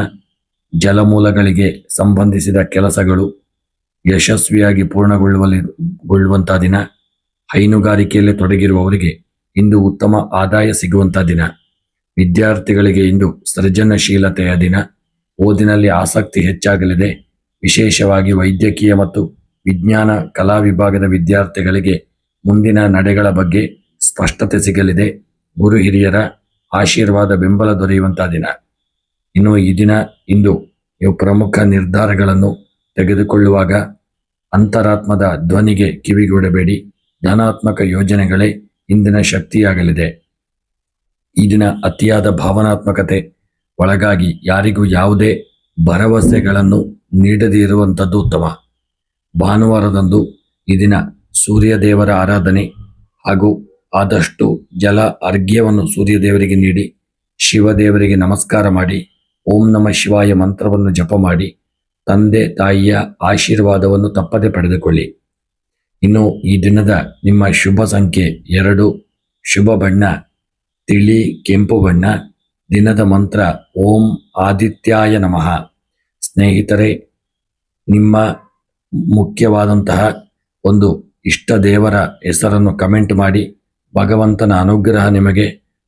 ಜಲಮೂಲಗಳಿಗೆ ಸಂಬಂಧಿಸಿದ ಕೆಲಸಗಳು ಯಶಸ್ವಿಯಾಗಿ ಪೂರ್ಣಗೊಳ್ಳುವಂಥ ದಿನ. ಹೈನುಗಾರಿಕೆಯಲ್ಲಿ ತೊಡಗಿರುವವರಿಗೆ ಇಂದು ಉತ್ತಮ ಆದಾಯ ಸಿಗುವಂಥ ದಿನ. ವಿದ್ಯಾರ್ಥಿಗಳಿಗೆ ಇಂದು ಸೃಜನಶೀಲತೆಯ ದಿನ. ಓದಿನಲ್ಲಿ ಆಸಕ್ತಿ ಹೆಚ್ಚಾಗಲಿದೆ. ವಿಶೇಷವಾಗಿ ವೈದ್ಯಕೀಯ ಮತ್ತು ವಿಜ್ಞಾನ ಕಲಾ ವಿಭಾಗದ ವಿದ್ಯಾರ್ಥಿಗಳಿಗೆ ಮುಂದಿನ ನಡೆಗಳ ಬಗ್ಗೆ ಸ್ಪಷ್ಟತೆ ಸಿಗಲಿದೆ. ಗುರು ಹಿರಿಯರ ಆಶೀರ್ವಾದ ಬೆಂಬಲ ದೊರೆಯುವಂಥ ದಿನ. ಇನ್ನು ಈ ದಿನ ಇಂದು ನೀವು ಪ್ರಮುಖ ನಿರ್ಧಾರಗಳನ್ನು ತೆಗೆದುಕೊಳ್ಳುವಾಗ ಅಂತರಾತ್ಮದ ಧ್ವನಿಗೆ ಕಿವಿಗೊಡಬೇಡಿ. ಧನಾತ್ಮಕ ಯೋಜನೆಗಳೇ ಇಂದಿನ ಶಕ್ತಿಯಾಗಲಿದೆ. ಈ ದಿನ ಅತಿಯಾದ ಭಾವನಾತ್ಮಕತೆ ಒಳಗಾಗಿ ಯಾರಿಗೂ ಯಾವುದೇ ಭರವಸೆಗಳನ್ನು ನೀಡದೇ ಇರುವಂಥದ್ದು ಉತ್ತಮ. ಭಾನುವಾರದಂದು ಈ ದಿನ ಸೂರ್ಯದೇವರ ಆರಾಧನೆ ಹಾಗೂ ಆದಷ್ಟು ಜಲ ಅರ್ಘ್ಯವನ್ನು ಸೂರ್ಯದೇವರಿಗೆ ನೀಡಿ, ಶಿವದೇವರಿಗೆ ನಮಸ್ಕಾರ ಮಾಡಿ, ಓಂ ನಮಃ ಶಿವಾಯ ಮಂತ್ರವನ್ನು ಜಪ ಮಾಡಿ, ತಂದೆ ತಾಯಿಯ ಆಶೀರ್ವಾದವನ್ನು ತಪ್ಪದೆ ಪಡೆದುಕೊಳ್ಳಿ. ಇನ್ನು ಈ ದಿನದ ನಿಮ್ಮ ಶುಭ ಸಂಖ್ಯೆ 2, ಶುಭ ಬಣ್ಣ ತಿಳಿ ಕೆಂಪು ಬಣ್ಣ, ದಿನದ ಮಂತ್ರ ಓಂ ಆದಿತ್ಯಾಯ ನಮಃ. ಸ್ನೇಹಿತರೆ, ನಿಮ್ಮ ಮುಖ್ಯವಾದಂತಹ ಒಂದು ಇಷ್ಟ ದೇವರ ಹೆಸರನ್ನು ಕಮೆಂಟ್ ಮಾಡಿ. ಭಗವಂತನ ಅನುಗ್ರಹ ನಿಮಗೆ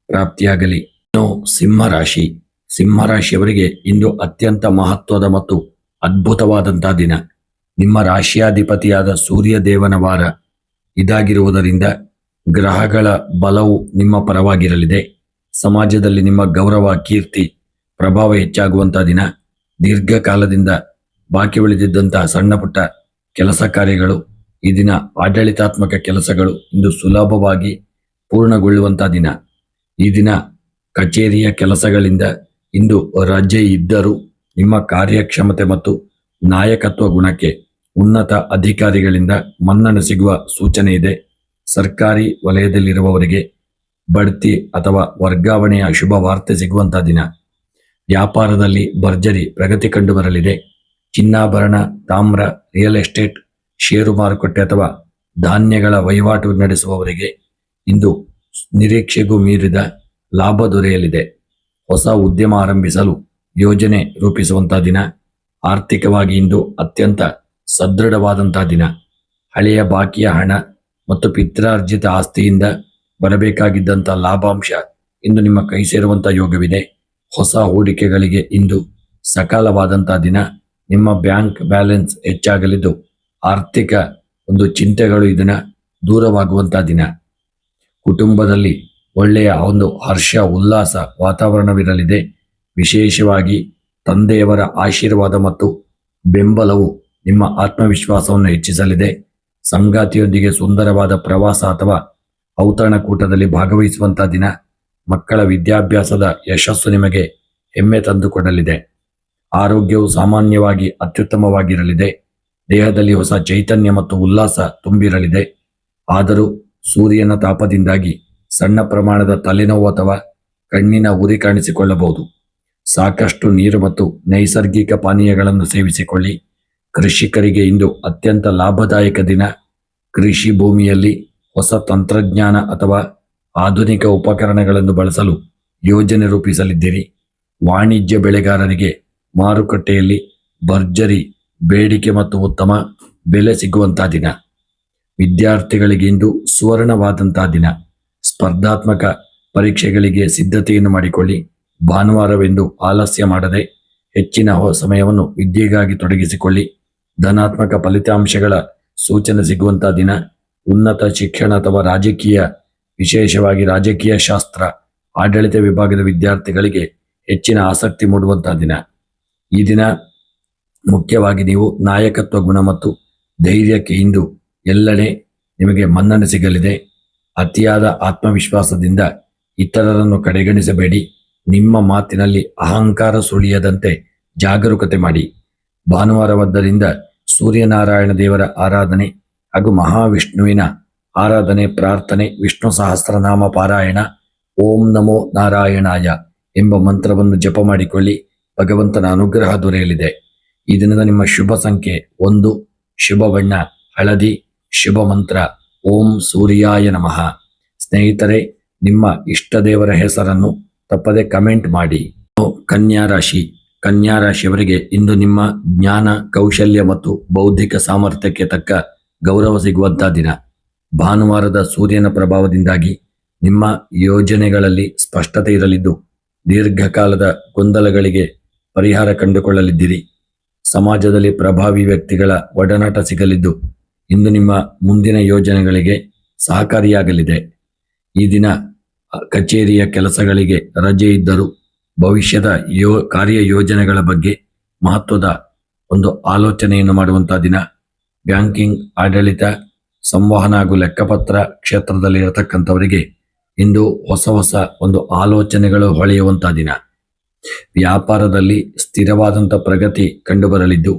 ಪ್ರಾಪ್ತಿಯಾಗಲಿ. ಇನ್ನು ಸಿಂಹರಾಶಿಯವರಿಗೆ ಇಂದು ಅತ್ಯಂತ ಮಹತ್ವದ ಮತ್ತು ಅದ್ಭುತವಾದಂತಹ ದಿನ. ನಿಮ್ಮ ರಾಶಿಯಾಧಿಪತಿಯಾದ ಸೂರ್ಯ ದೇವನ ವಾರ ಇದಾಗಿರುವುದರಿಂದ ಗ್ರಹಗಳ ಬಲವು ನಿಮ್ಮ ಪರವಾಗಿರಲಿದೆ. ಸಮಾಜದಲ್ಲಿ ನಿಮ್ಮ ಗೌರವ, ಕೀರ್ತಿ, ಪ್ರಭಾವ ಹೆಚ್ಚಾಗುವಂಥ ದಿನ. ದೀರ್ಘಕಾಲದಿಂದ ಬಾಕಿ ಉಳಿದಿದ್ದಂತಹ ಸಣ್ಣ ಪುಟ್ಟ ಕೆಲಸ ಕಾರ್ಯಗಳು, ಈ ದಿನ ಆಡಳಿತಾತ್ಮಕ ಕೆಲಸಗಳು ಇಂದು ಸುಲಭವಾಗಿ ಪೂರ್ಣಗೊಳ್ಳುವಂಥ ದಿನ. ಈ ದಿನ ಕಚೇರಿಯ ಕೆಲಸಗಳಿಂದ ಇಂದು ರಜೆ ಇದ್ದರೂ ನಿಮ್ಮ ಕಾರ್ಯಕ್ಷಮತೆ ಮತ್ತು ನಾಯಕತ್ವ ಗುಣಕ್ಕೆ ಉನ್ನತ ಅಧಿಕಾರಿಗಳಿಂದ ಮನ್ನಣೆ ಸಿಗುವ ಸೂಚನೆ ಇದೆ. ಸರ್ಕಾರಿ ವಲಯದಲ್ಲಿರುವವರಿಗೆ ಬಡ್ತಿ ಅಥವಾ ವರ್ಗಾವಣೆಯ ಶುಭ ವಾರ್ತೆ ಸಿಗುವಂಥ ದಿನ. ವ್ಯಾಪಾರದಲ್ಲಿ ಭರ್ಜರಿ ಪ್ರಗತಿ ಕಂಡು ಬರಲಿದೆ. ಚಿನ್ನಾಭರಣ, ತಾಮ್ರ, ರಿಯಲ್ ಎಸ್ಟೇಟ್, ಷೇರು ಮಾರುಕಟ್ಟೆ ಅಥವಾ ಧಾನ್ಯಗಳ ವಹಿವಾಟು ನಡೆಸುವವರಿಗೆ ಇಂದು ನಿರೀಕ್ಷೆಗೂ ಮೀರಿದ ಲಾಭ ದೊರೆಯಲಿದೆ. ಹೊಸ ಉದ್ಯಮ ಆರಂಭಿಸಲು ಯೋಜನೆ ರೂಪಿಸುವಂಥ ದಿನ. ಆರ್ಥಿಕವಾಗಿ ಇಂದು ಅತ್ಯಂತ ಸದೃಢವಾದಂಥ ದಿನ. ಹಳೆಯ ಬಾಕಿಯ ಹಣ ಮತ್ತು ಪಿತ್ರಾರ್ಜಿತ ಆಸ್ತಿಯಿಂದ ಬರಬೇಕಾಗಿದ್ದಂಥ ಲಾಭಾಂಶ ಇಂದು ನಿಮ್ಮ ಕೈ ಸೇರುವಂಥ ಯೋಗವಿದೆ. ಹೊಸ ಹೂಡಿಕೆಗಳಿಗೆ ಇಂದು ಸಕಾಲವಾದಂಥ ದಿನ. ನಿಮ್ಮ ಬ್ಯಾಂಕ್ ಬ್ಯಾಲೆನ್ಸ್ ಹೆಚ್ಚಾಗಲಿದ್ದು ಆರ್ಥಿಕ ಒಂದು ಚಿಂತೆಗಳು ಇದನ್ನು ದೂರವಾಗುವಂಥ ದಿನ. ಕುಟುಂಬದಲ್ಲಿ ಒಳ್ಳೆಯ ಒಂದು ಹರ್ಷ ಉಲ್ಲಾಸ ವಾತಾವರಣವಿರಲಿದೆ. ವಿಶೇಷವಾಗಿ ತಂದೆಯವರ ಆಶೀರ್ವಾದ ಮತ್ತು ಬೆಂಬಲವು ನಿಮ್ಮ ಆತ್ಮವಿಶ್ವಾಸವನ್ನು ಹೆಚ್ಚಿಸಲಿದೆ. ಸಂಗಾತಿಯೊಂದಿಗೆ ಸುಂದರವಾದ ಪ್ರವಾಸ ಅಥವಾ ಔತಣಕೂಟದಲ್ಲಿ ಭಾಗವಹಿಸುವಂಥ ದಿನ. ಮಕ್ಕಳ ವಿದ್ಯಾಭ್ಯಾಸದ ಯಶಸ್ಸು ನಿಮಗೆ ಹೆಮ್ಮೆ ತಂದುಕೊಡಲಿದೆ. ಆರೋಗ್ಯವು ಸಾಮಾನ್ಯವಾಗಿ ಅತ್ಯುತ್ತಮವಾಗಿರಲಿದೆ. ದೇಹದಲ್ಲಿ ಹೊಸ ಚೈತನ್ಯ ಮತ್ತು ಉಲ್ಲಾಸ ತುಂಬಿರಲಿದೆ. ಆದರೂ ಸೂರ್ಯನ ತಾಪದಿಂದಾಗಿ ಸಣ್ಣ ಪ್ರಮಾಣದ ತಲೆನೋವು ಅಥವಾ ಕಣ್ಣಿನ ಉರಿ ಕಾಣಿಸಿಕೊಳ್ಳಬಹುದು. ಸಾಕಷ್ಟು ನೀರು ಮತ್ತು ನೈಸರ್ಗಿಕ ಪಾನೀಯಗಳನ್ನು ಸೇವಿಸಿಕೊಳ್ಳಿ. ಕೃಷಿಕರಿಗೆ ಇಂದು ಅತ್ಯಂತ ಲಾಭದಾಯಕ ದಿನ. ಕೃಷಿ ಭೂಮಿಯಲ್ಲಿ ಹೊಸ ತಂತ್ರಜ್ಞಾನ ಅಥವಾ ಆಧುನಿಕ ಉಪಕರಣಗಳನ್ನು ಬಳಸಲು ಯೋಜನೆ ರೂಪಿಸಲಿದ್ದೀರಿ. ವಾಣಿಜ್ಯ ಬೆಳೆಗಾರರಿಗೆ ಮಾರುಕಟ್ಟೆಯಲ್ಲಿ ಭರ್ಜರಿ ಬೇಡಿಕೆ ಮತ್ತು ಉತ್ತಮ ಬೆಲೆ ಸಿಗುವಂಥ ದಿನ. ವಿದ್ಯಾರ್ಥಿಗಳಿಗೆ ಇಂದು ಸುವರ್ಣವಾದಂಥ ದಿನ. ಸ್ಪರ್ಧಾತ್ಮಕ ಪರೀಕ್ಷೆಗಳಿಗೆ ಸಿದ್ಧತೆಯನ್ನು ಮಾಡಿಕೊಳ್ಳಿ. ಭಾನುವಾರವೆಂದು ಆಲಸ್ಯ ಮಾಡದೆ ಹೆಚ್ಚಿನ ಸಮಯವನ್ನು ವಿದ್ಯೆಗಾಗಿ ತೊಡಗಿಸಿಕೊಳ್ಳಿ. ಧನಾತ್ಮಕ ಫಲಿತಾಂಶಗಳ ಸೂಚನೆ ಸಿಗುವಂಥ ದಿನ. ಉನ್ನತ ಶಿಕ್ಷಣ ಅಥವಾ ರಾಜಕೀಯ, ವಿಶೇಷವಾಗಿ ರಾಜಕೀಯ ಶಾಸ್ತ್ರ, ಆಡಳಿತ ವಿಭಾಗದ ವಿದ್ಯಾರ್ಥಿಗಳಿಗೆ ಹೆಚ್ಚಿನ ಆಸಕ್ತಿ ಮೂಡುವಂಥ ದಿನ. ಈ ದಿನ ಮುಖ್ಯವಾಗಿ ನೀವು ನಾಯಕತ್ವ ಗುಣ ಮತ್ತು ಧೈರ್ಯಕ್ಕೆ ಇಂದು ಎಲ್ಲೆಡೆ ನಿಮಗೆ ಮನ್ನಣೆ ಸಿಗಲಿದೆ. ಅತಿಯಾದ ಆತ್ಮವಿಶ್ವಾಸದಿಂದ ಇತರರನ್ನು ಕಡೆಗಣಿಸಬೇಡಿ. ನಿಮ್ಮ ಮಾತಿನಲ್ಲಿ ಅಹಂಕಾರ ಸುಳಿಯದಂತೆ ಜಾಗರೂಕತೆ ಮಾಡಿ. ಭಾನುವಾರವಾದ್ದರಿಂದ ಸೂರ್ಯನಾರಾಯಣ ದೇವರ ಆರಾಧನೆ ಹಾಗೂ ಮಹಾವಿಷ್ಣುವಿನ ಆರಾಧನೆ, ಪ್ರಾರ್ಥನೆ, ವಿಷ್ಣು ಸಹಸ್ರನಾಮ ಪಾರಾಯಣ, ಓಂ ನಮೋ ನಾರಾಯಣಾಯ ಎಂಬ ಮಂತ್ರವನ್ನು ಜಪ ಮಾಡಿಕೊಳ್ಳಿ. ಭಗವಂತನ ಅನುಗ್ರಹ ದೊರೆಯಲಿದೆ. ಈ ದಿನದ ನಿಮ್ಮ ಶುಭ ಸಂಖ್ಯೆ 1, ಶುಭ ಬಣ್ಣ ಹಳದಿ, ಶುಭ ಮಂತ್ರ ಓಂ ಸೂರ್ಯಾಯ ನಮಃ. ಸ್ನೇಹಿತರೆ, ನಿಮ್ಮ ಇಷ್ಟ ದೇವರ ಹೆಸರನ್ನು ತಪ್ಪದೆ ಕಮೆಂಟ್ ಮಾಡಿ. ಕನ್ಯಾ ರಾಶಿ. ಕನ್ಯಾ ರಾಶಿಯವರಿಗೆ ಇಂದು ನಿಮ್ಮ ಜ್ಞಾನ, ಕೌಶಲ್ಯ ಮತ್ತು ಬೌದ್ಧಿಕ ಸಾಮರ್ಥ್ಯಕ್ಕೆ ತಕ್ಕ ಗೌರವ ಸಿಗುವಂತಹ ದಿನ. ಭಾನುವಾರದ ಸೂರ್ಯನ ಪ್ರಭಾವದಿಂದಾಗಿ ನಿಮ್ಮ ಯೋಜನೆಗಳಲ್ಲಿ ಸ್ಪಷ್ಟತೆ ಇರಲಿದ್ದು ದೀರ್ಘಕಾಲದ ಗೊಂದಲಗಳಿಗೆ ಪರಿಹಾರ ಕಂಡುಕೊಳ್ಳಲಿದ್ದೀರಿ. ಸಮಾಜದಲ್ಲಿ ಪ್ರಭಾವಿ ವ್ಯಕ್ತಿಗಳ ಒಡನಾಟ ಸಿಗಲಿದ್ದು ಇಂದು ನಿಮ್ಮ ಮುಂದಿನ ಯೋಜನೆಗಳಿಗೆ ಸಹಕಾರಿಯಾಗಲಿದೆ. ಈ ದಿನ ಕಚೇರಿಯ ಕೆಲಸಗಳಿಗೆ ರಜೆ ಇದ್ದರೂ ಭವಿಷ್ಯದ ಕಾರ್ಯಯೋಜನೆಗಳ ಬಗ್ಗೆ ಮಹತ್ವದ ಒಂದು ಆಲೋಚನೆಯನ್ನು ಮಾಡುವಂತಹ ದಿನ. ಬ್ಯಾಂಕಿಂಗ್, ಆಡಳಿತ, ಸಂವಹನ ಹಾಗೂ ಲೆಕ್ಕಪತ್ರ ಕ್ಷೇತ್ರದಲ್ಲಿ ಇರತಕ್ಕಂಥವರಿಗೆ ಇಂದು ಹೊಸ ಒಂದು ಆಲೋಚನೆಗಳು ಹೊಳೆಯುವಂತಹ ದಿನ. ವ್ಯಾಪಾರದಲ್ಲಿ ಸ್ಥಿರವಾದಂಥ ಪ್ರಗತಿ ಕಂಡುಬರಲಿದ್ದು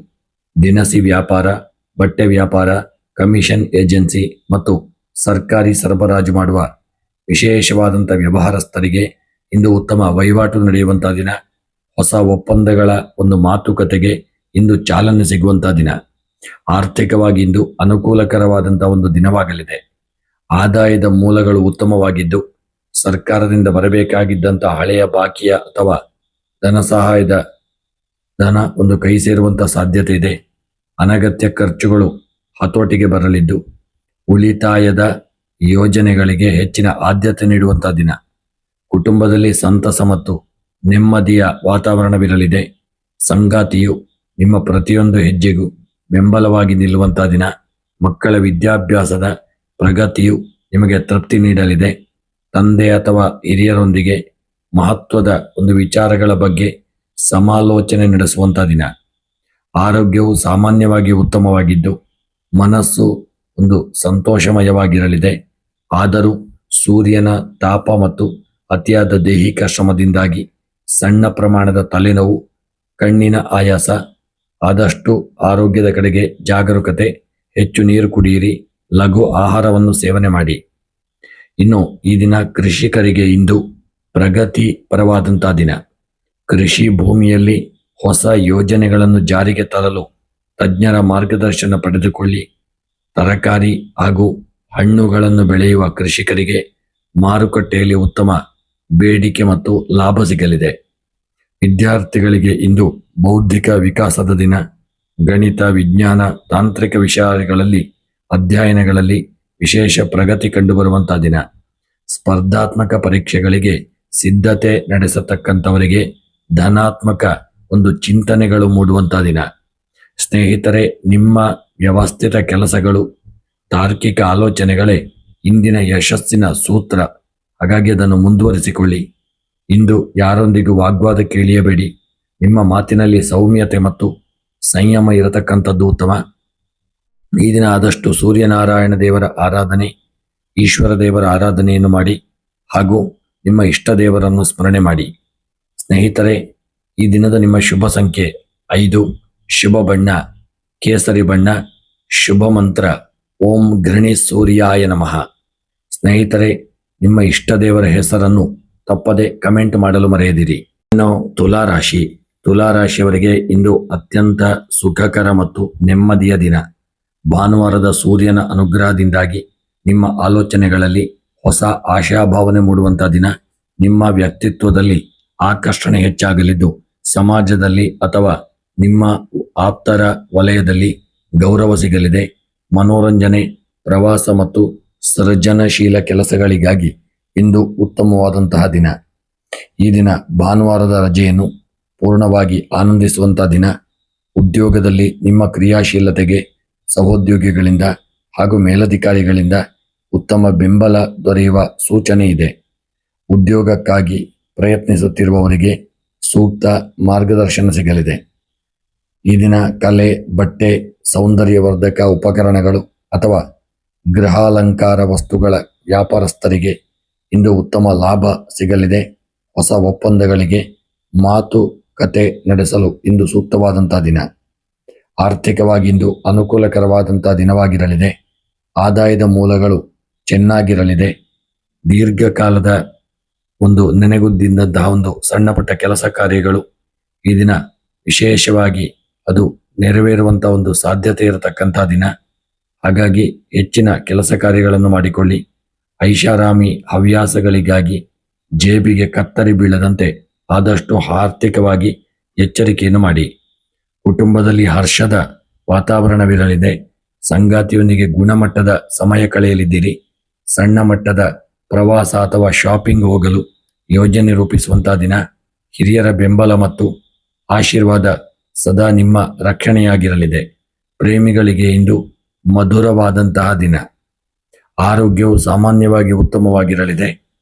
ದಿನಸಿ ವ್ಯಾಪಾರ, ಬಟ್ಟೆ ವ್ಯಾಪಾರ, ಕಮಿಷನ್ ಏಜೆನ್ಸಿ ಮತ್ತು ಸರ್ಕಾರಿ ಸರಬರಾಜು ಮಾಡುವ ವಿಶೇಷವಾದಂಥ ವ್ಯವಹಾರಸ್ಥರಿಗೆ ಇಂದು ಉತ್ತಮ ವಹಿವಾಟು ನಡೆಯುವಂತಹ ದಿನ. ಹೊಸ ಒಪ್ಪಂದಗಳ ಒಂದು ಮಾತುಕತೆಗೆ ಇಂದು ಚಾಲನೆ ಸಿಗುವಂತಹ ದಿನ. ಆರ್ಥಿಕವಾಗಿ ಇಂದು ಅನುಕೂಲಕರವಾದಂತಹ ಒಂದು ದಿನವಾಗಲಿದೆ. ಆದಾಯದ ಮೂಲಗಳು ಉತ್ತಮವಾಗಿದ್ದು ಸರ್ಕಾರದಿಂದ ಬರಬೇಕಾಗಿದ್ದಂತಹ ಹಳೆಯ ಬಾಕಿಯ ಅಥವಾ ಧನ ಸಹಾಯದ ಧನ ಒಂದು ಕೈ ಸೇರುವಂತಹ ಸಾಧ್ಯತೆ ಇದೆ. ಅನಗತ್ಯ ಖರ್ಚುಗಳು ಹತೋಟಿಗೆ ಬರಲಿದ್ದು ಉಳಿತಾಯದ ಯೋಜನೆಗಳಿಗೆ ಹೆಚ್ಚಿನ ಆದ್ಯತೆ ನೀಡುವಂತಹ ದಿನ. ಕುಟುಂಬದಲ್ಲಿ ಸಂತಸ ಮತ್ತು ನೆಮ್ಮದಿಯ ವಾತಾವರಣವಿರಲಿದೆ. ಸಂಗಾತಿಯು ನಿಮ್ಮ ಪ್ರತಿಯೊಂದು ಹೆಜ್ಜೆಗೂ ಬೆಂಬಲವಾಗಿ ನಿಲ್ಲುವಂತಹ ದಿನ. ಮಕ್ಕಳ ವಿದ್ಯಾಭ್ಯಾಸದ ಪ್ರಗತಿಯು ನಿಮಗೆ ತೃಪ್ತಿ ನೀಡಲಿದೆ. ತಂದೆ ಅಥವಾ ಹಿರಿಯರೊಂದಿಗೆ ಮಹತ್ವದ ಒಂದು ವಿಚಾರಗಳ ಬಗ್ಗೆ ಸಮಾಲೋಚನೆ ನಡೆಸುವಂತಹ ದಿನ. ಆರೋಗ್ಯವು ಸಾಮಾನ್ಯವಾಗಿ ಉತ್ತಮವಾಗಿದ್ದು ಮನಸ್ಸು ಒಂದು ಸಂತೋಷಮಯವಾಗಿರಲಿದೆ. ಆದರೂ ಸೂರ್ಯನ ತಾಪ ಮತ್ತು ಅತಿಯಾದ ದೈಹಿಕ ಶ್ರಮದಿಂದಾಗಿ ಸಣ್ಣ ಪ್ರಮಾಣದ ತಲೆನೋವು, ಕಣ್ಣಿನ ಆಯಾಸ. ಆದಷ್ಟು ಆರೋಗ್ಯದ ಕಡೆಗೆ ಜಾಗರೂಕತೆ. ಹೆಚ್ಚು ನೀರು ಕುಡಿಯಿರಿ. ಲಘು ಆಹಾರವನ್ನು ಸೇವನೆ ಮಾಡಿ. ಇನ್ನು ಈ ದಿನ ಕೃಷಿಕರಿಗೆ ಇಂದು ಪ್ರಗತಿ ಪರವಾದಂತಹ ದಿನ. ಕೃಷಿ ಭೂಮಿಯಲ್ಲಿ ಹೊಸ ಯೋಜನೆಗಳನ್ನು ಜಾರಿಗೆ ತರಲು ತಜ್ಞರ ಮಾರ್ಗದರ್ಶನ ಪಡೆದುಕೊಳ್ಳಿ. ತರಕಾರಿ ಹಾಗೂ ಹಣ್ಣುಗಳನ್ನು ಬೆಳೆಯುವ ಕೃಷಿಕರಿಗೆ ಮಾರುಕಟ್ಟೆಯಲ್ಲಿ ಉತ್ತಮ ಬೇಡಿಕೆ ಮತ್ತು ಲಾಭ ಸಿಗಲಿದೆ. ವಿದ್ಯಾರ್ಥಿಗಳಿಗೆ ಇಂದು ಬೌದ್ಧಿಕ ವಿಕಾಸದ ದಿನ. ಗಣಿತ, ವಿಜ್ಞಾನ, ತಾಂತ್ರಿಕ ವಿಷಯಗಳಲ್ಲಿ ಅಧ್ಯಯನಗಳಲ್ಲಿ ವಿಶೇಷ ಪ್ರಗತಿ ಕಂಡುಬರುವಂತಹ ದಿನ. ಸ್ಪರ್ಧಾತ್ಮಕ ಪರೀಕ್ಷೆಗಳಿಗೆ ಸಿದ್ಧತೆ ನಡೆಸತಕ್ಕಂಥವರಿಗೆ ಧನಾತ್ಮಕ ಒಂದು ಚಿಂತನೆಗಳು ಮೂಡುವಂತಹ ದಿನ. ಸ್ನೇಹಿತರೆ, ನಿಮ್ಮ ವ್ಯವಸ್ಥಿತ ಕೆಲಸಗಳು, ತಾರ್ಕಿಕ ಆಲೋಚನೆಗಳೇ ಇಂದಿನ ಯಶಸ್ಸಿನ ಸೂತ್ರ. ಹಾಗಾಗಿ ಅದನ್ನು ಮುಂದುವರಿಸಿಕೊಳ್ಳಿ. ಇಂದು ಯಾರೊಂದಿಗೂ ವಾಗ್ವಾದಕ್ಕೆ ಇಳಿಯಬೇಡಿ. ನಿಮ್ಮ ಮಾತಿನಲ್ಲಿ ಸೌಮ್ಯತೆ ಮತ್ತು ಸಂಯಮ ಇರತಕ್ಕಂಥದ್ದು ಉತ್ತಮ. ಈ ದಿನ ಆದಷ್ಟು ಸೂರ್ಯನಾರಾಯಣ ದೇವರ ಆರಾಧನೆ, ಈಶ್ವರ ದೇವರ ಆರಾಧನೆಯನ್ನು ಮಾಡಿ ಹಾಗೂ ನಿಮ್ಮ ಇಷ್ಟ ದೇವರನ್ನು ಸ್ಮರಣೆ ಮಾಡಿ. ಸ್ನೇಹಿತರೆ, ಈ ದಿನದ ನಿಮ್ಮ ಶುಭ ಸಂಖ್ಯೆ 5, ಶುಭ ಬಣ್ಣ ಕೇಸರಿ ಬಣ್ಣ, ಶುಭ ಮಂತ್ರ ಓಂ ಘೃಣಿ ಸೂರ್ಯಾಯ ನಮಃ. ಸ್ನೇಹಿತರೆ, ನಿಮ್ಮ ಇಷ್ಟ ದೇವರ ಹೆಸರನ್ನು ತಪ್ಪದೆ ಕಮೆಂಟ್ ಮಾಡಲು ಮರೆಯದಿರಿ. ಇನ್ನು ತುಲಾರಾಶಿ. ತುಲಾರಾಶಿಯವರಿಗೆ ಇಂದು ಅತ್ಯಂತ ಸುಖಕರ ಮತ್ತು ನೆಮ್ಮದಿಯ ದಿನ. ಭಾನುವಾರದ ಸೂರ್ಯನ ಅನುಗ್ರಹದಿಂದಾಗಿ ನಿಮ್ಮ ಆಲೋಚನೆಗಳಲ್ಲಿ ಹೊಸ ಆಶಾಭಾವನೆ ಮೂಡುವಂತಹ ದಿನ. ನಿಮ್ಮ ವ್ಯಕ್ತಿತ್ವದಲ್ಲಿ ಆಕರ್ಷಣೆ ಹೆಚ್ಚಾಗಲಿದ್ದು ಸಮಾಜದಲ್ಲಿ ಅಥವಾ ನಿಮ್ಮ ಆಪ್ತರ ವಲಯದಲ್ಲಿ ಗೌರವ ಸಿಗಲಿದೆ. ಮನೋರಂಜನೆ, ಪ್ರವಾಸ ಮತ್ತು ಸೃಜನಶೀಲ ಕೆಲಸಗಳಿಗಾಗಿ ಇಂದು ಉತ್ತಮವಾದಂತಹ ದಿನ. ಈ ದಿನ ಭಾನುವಾರದ ರಜೆಯನ್ನು ಪೂರ್ಣವಾಗಿ ಆನಂದಿಸುವಂತಹ ದಿನ. ಉದ್ಯೋಗದಲ್ಲಿ ನಿಮ್ಮ ಕ್ರಿಯಾಶೀಲತೆಗೆ ಸಹೋದ್ಯೋಗಿಗಳಿಂದ ಹಾಗೂ ಮೇಲಧಿಕಾರಿಗಳಿಂದ ಉತ್ತಮ ಬೆಂಬಲ ದೊರೆಯುವ ಸೂಚನೆ ಇದೆ. ಉದ್ಯೋಗಕ್ಕಾಗಿ ಪ್ರಯತ್ನಿಸುತ್ತಿರುವವರಿಗೆ ಸೂಕ್ತ ಮಾರ್ಗದರ್ಶನ ಸಿಗಲಿದೆ. ಈ ದಿನ ಕಲೆ, ಬಟ್ಟೆ, ಸೌಂದರ್ಯವರ್ಧಕ ಉಪಕರಣಗಳು ಅಥವಾ ಗೃಹಾಲಂಕಾರ ವಸ್ತುಗಳ ವ್ಯಾಪಾರಸ್ಥರಿಗೆ ಇಂದು ಉತ್ತಮ ಲಾಭ ಸಿಗಲಿದೆ. ಹೊಸ ಒಪ್ಪಂದಗಳಿಗೆ ಮಾತುಕತೆ ನಡೆಸಲು ಇಂದು ಸೂಕ್ತವಾದಂತಹ ದಿನ. ಆರ್ಥಿಕವಾಗಿ ಇಂದು ಅನುಕೂಲಕರವಾದಂತಹ ದಿನವಾಗಿರಲಿದೆ. ಆದಾಯದ ಮೂಲಗಳು ಚೆನ್ನಾಗಿರಲಿದೆ. ದೀರ್ಘಕಾಲದ ಒಂದು ನೆನೆಗುದ್ದಿದ್ದಂತಹ ಒಂದು ಸಣ್ಣ ಪುಟ್ಟ ಕೆಲಸ ಕಾರ್ಯಗಳು ಈ ದಿನ ವಿಶೇಷವಾಗಿ ಅದು ನೆರವೇರುವಂಥ ಒಂದು ಸಾಧ್ಯತೆ ಇರತಕ್ಕಂಥ ದಿನ. ಹಾಗಾಗಿ ಹೆಚ್ಚಿನ ಕೆಲಸ ಕಾರ್ಯಗಳನ್ನು ಮಾಡಿಕೊಳ್ಳಿ. ಐಷಾರಾಮಿ ಹವ್ಯಾಸಗಳಿಗಾಗಿ ಜೇಬಿಗೆ ಕತ್ತರಿ ಬೀಳದಂತೆ ಆದಷ್ಟು ಆರ್ಥಿಕವಾಗಿ ಎಚ್ಚರಿಕೆಯನ್ನು ಮಾಡಿ. ಕುಟುಂಬದಲ್ಲಿ ಹರ್ಷದ ವಾತಾವರಣವಿರಲಿದೆ. ಸಂಗಾತಿಯೊಂದಿಗೆ ಗುಣಮಟ್ಟದ ಸಮಯ ಕಳೆಯಲಿದ್ದೀರಿ. ಸಣ್ಣ ಮಟ್ಟದ ಪ್ರವಾಸ ಅಥವಾ ಶಾಪಿಂಗ್ ಹೋಗಲು ಯೋಜನೆ ರೂಪಿಸುವಂತಹ ದಿನ. ಹಿರಿಯರ ಬೆಂಬಲ ಮತ್ತು ಆಶೀರ್ವಾದ ಸದಾ ನಿಮ್ಮ ರಕ್ಷಣೆಯಾಗಿರಲಿದೆ. ಪ್ರೇಮಿಗಳಿಗೆ ಇಂದು ಮಧುರವಾದಂತಹ ದಿನ. ಆರೋಗ್ಯವು ಸಾಮಾನ್ಯವಾಗಿ ಉತ್ತಮವಾಗಿರಲಿದೆ.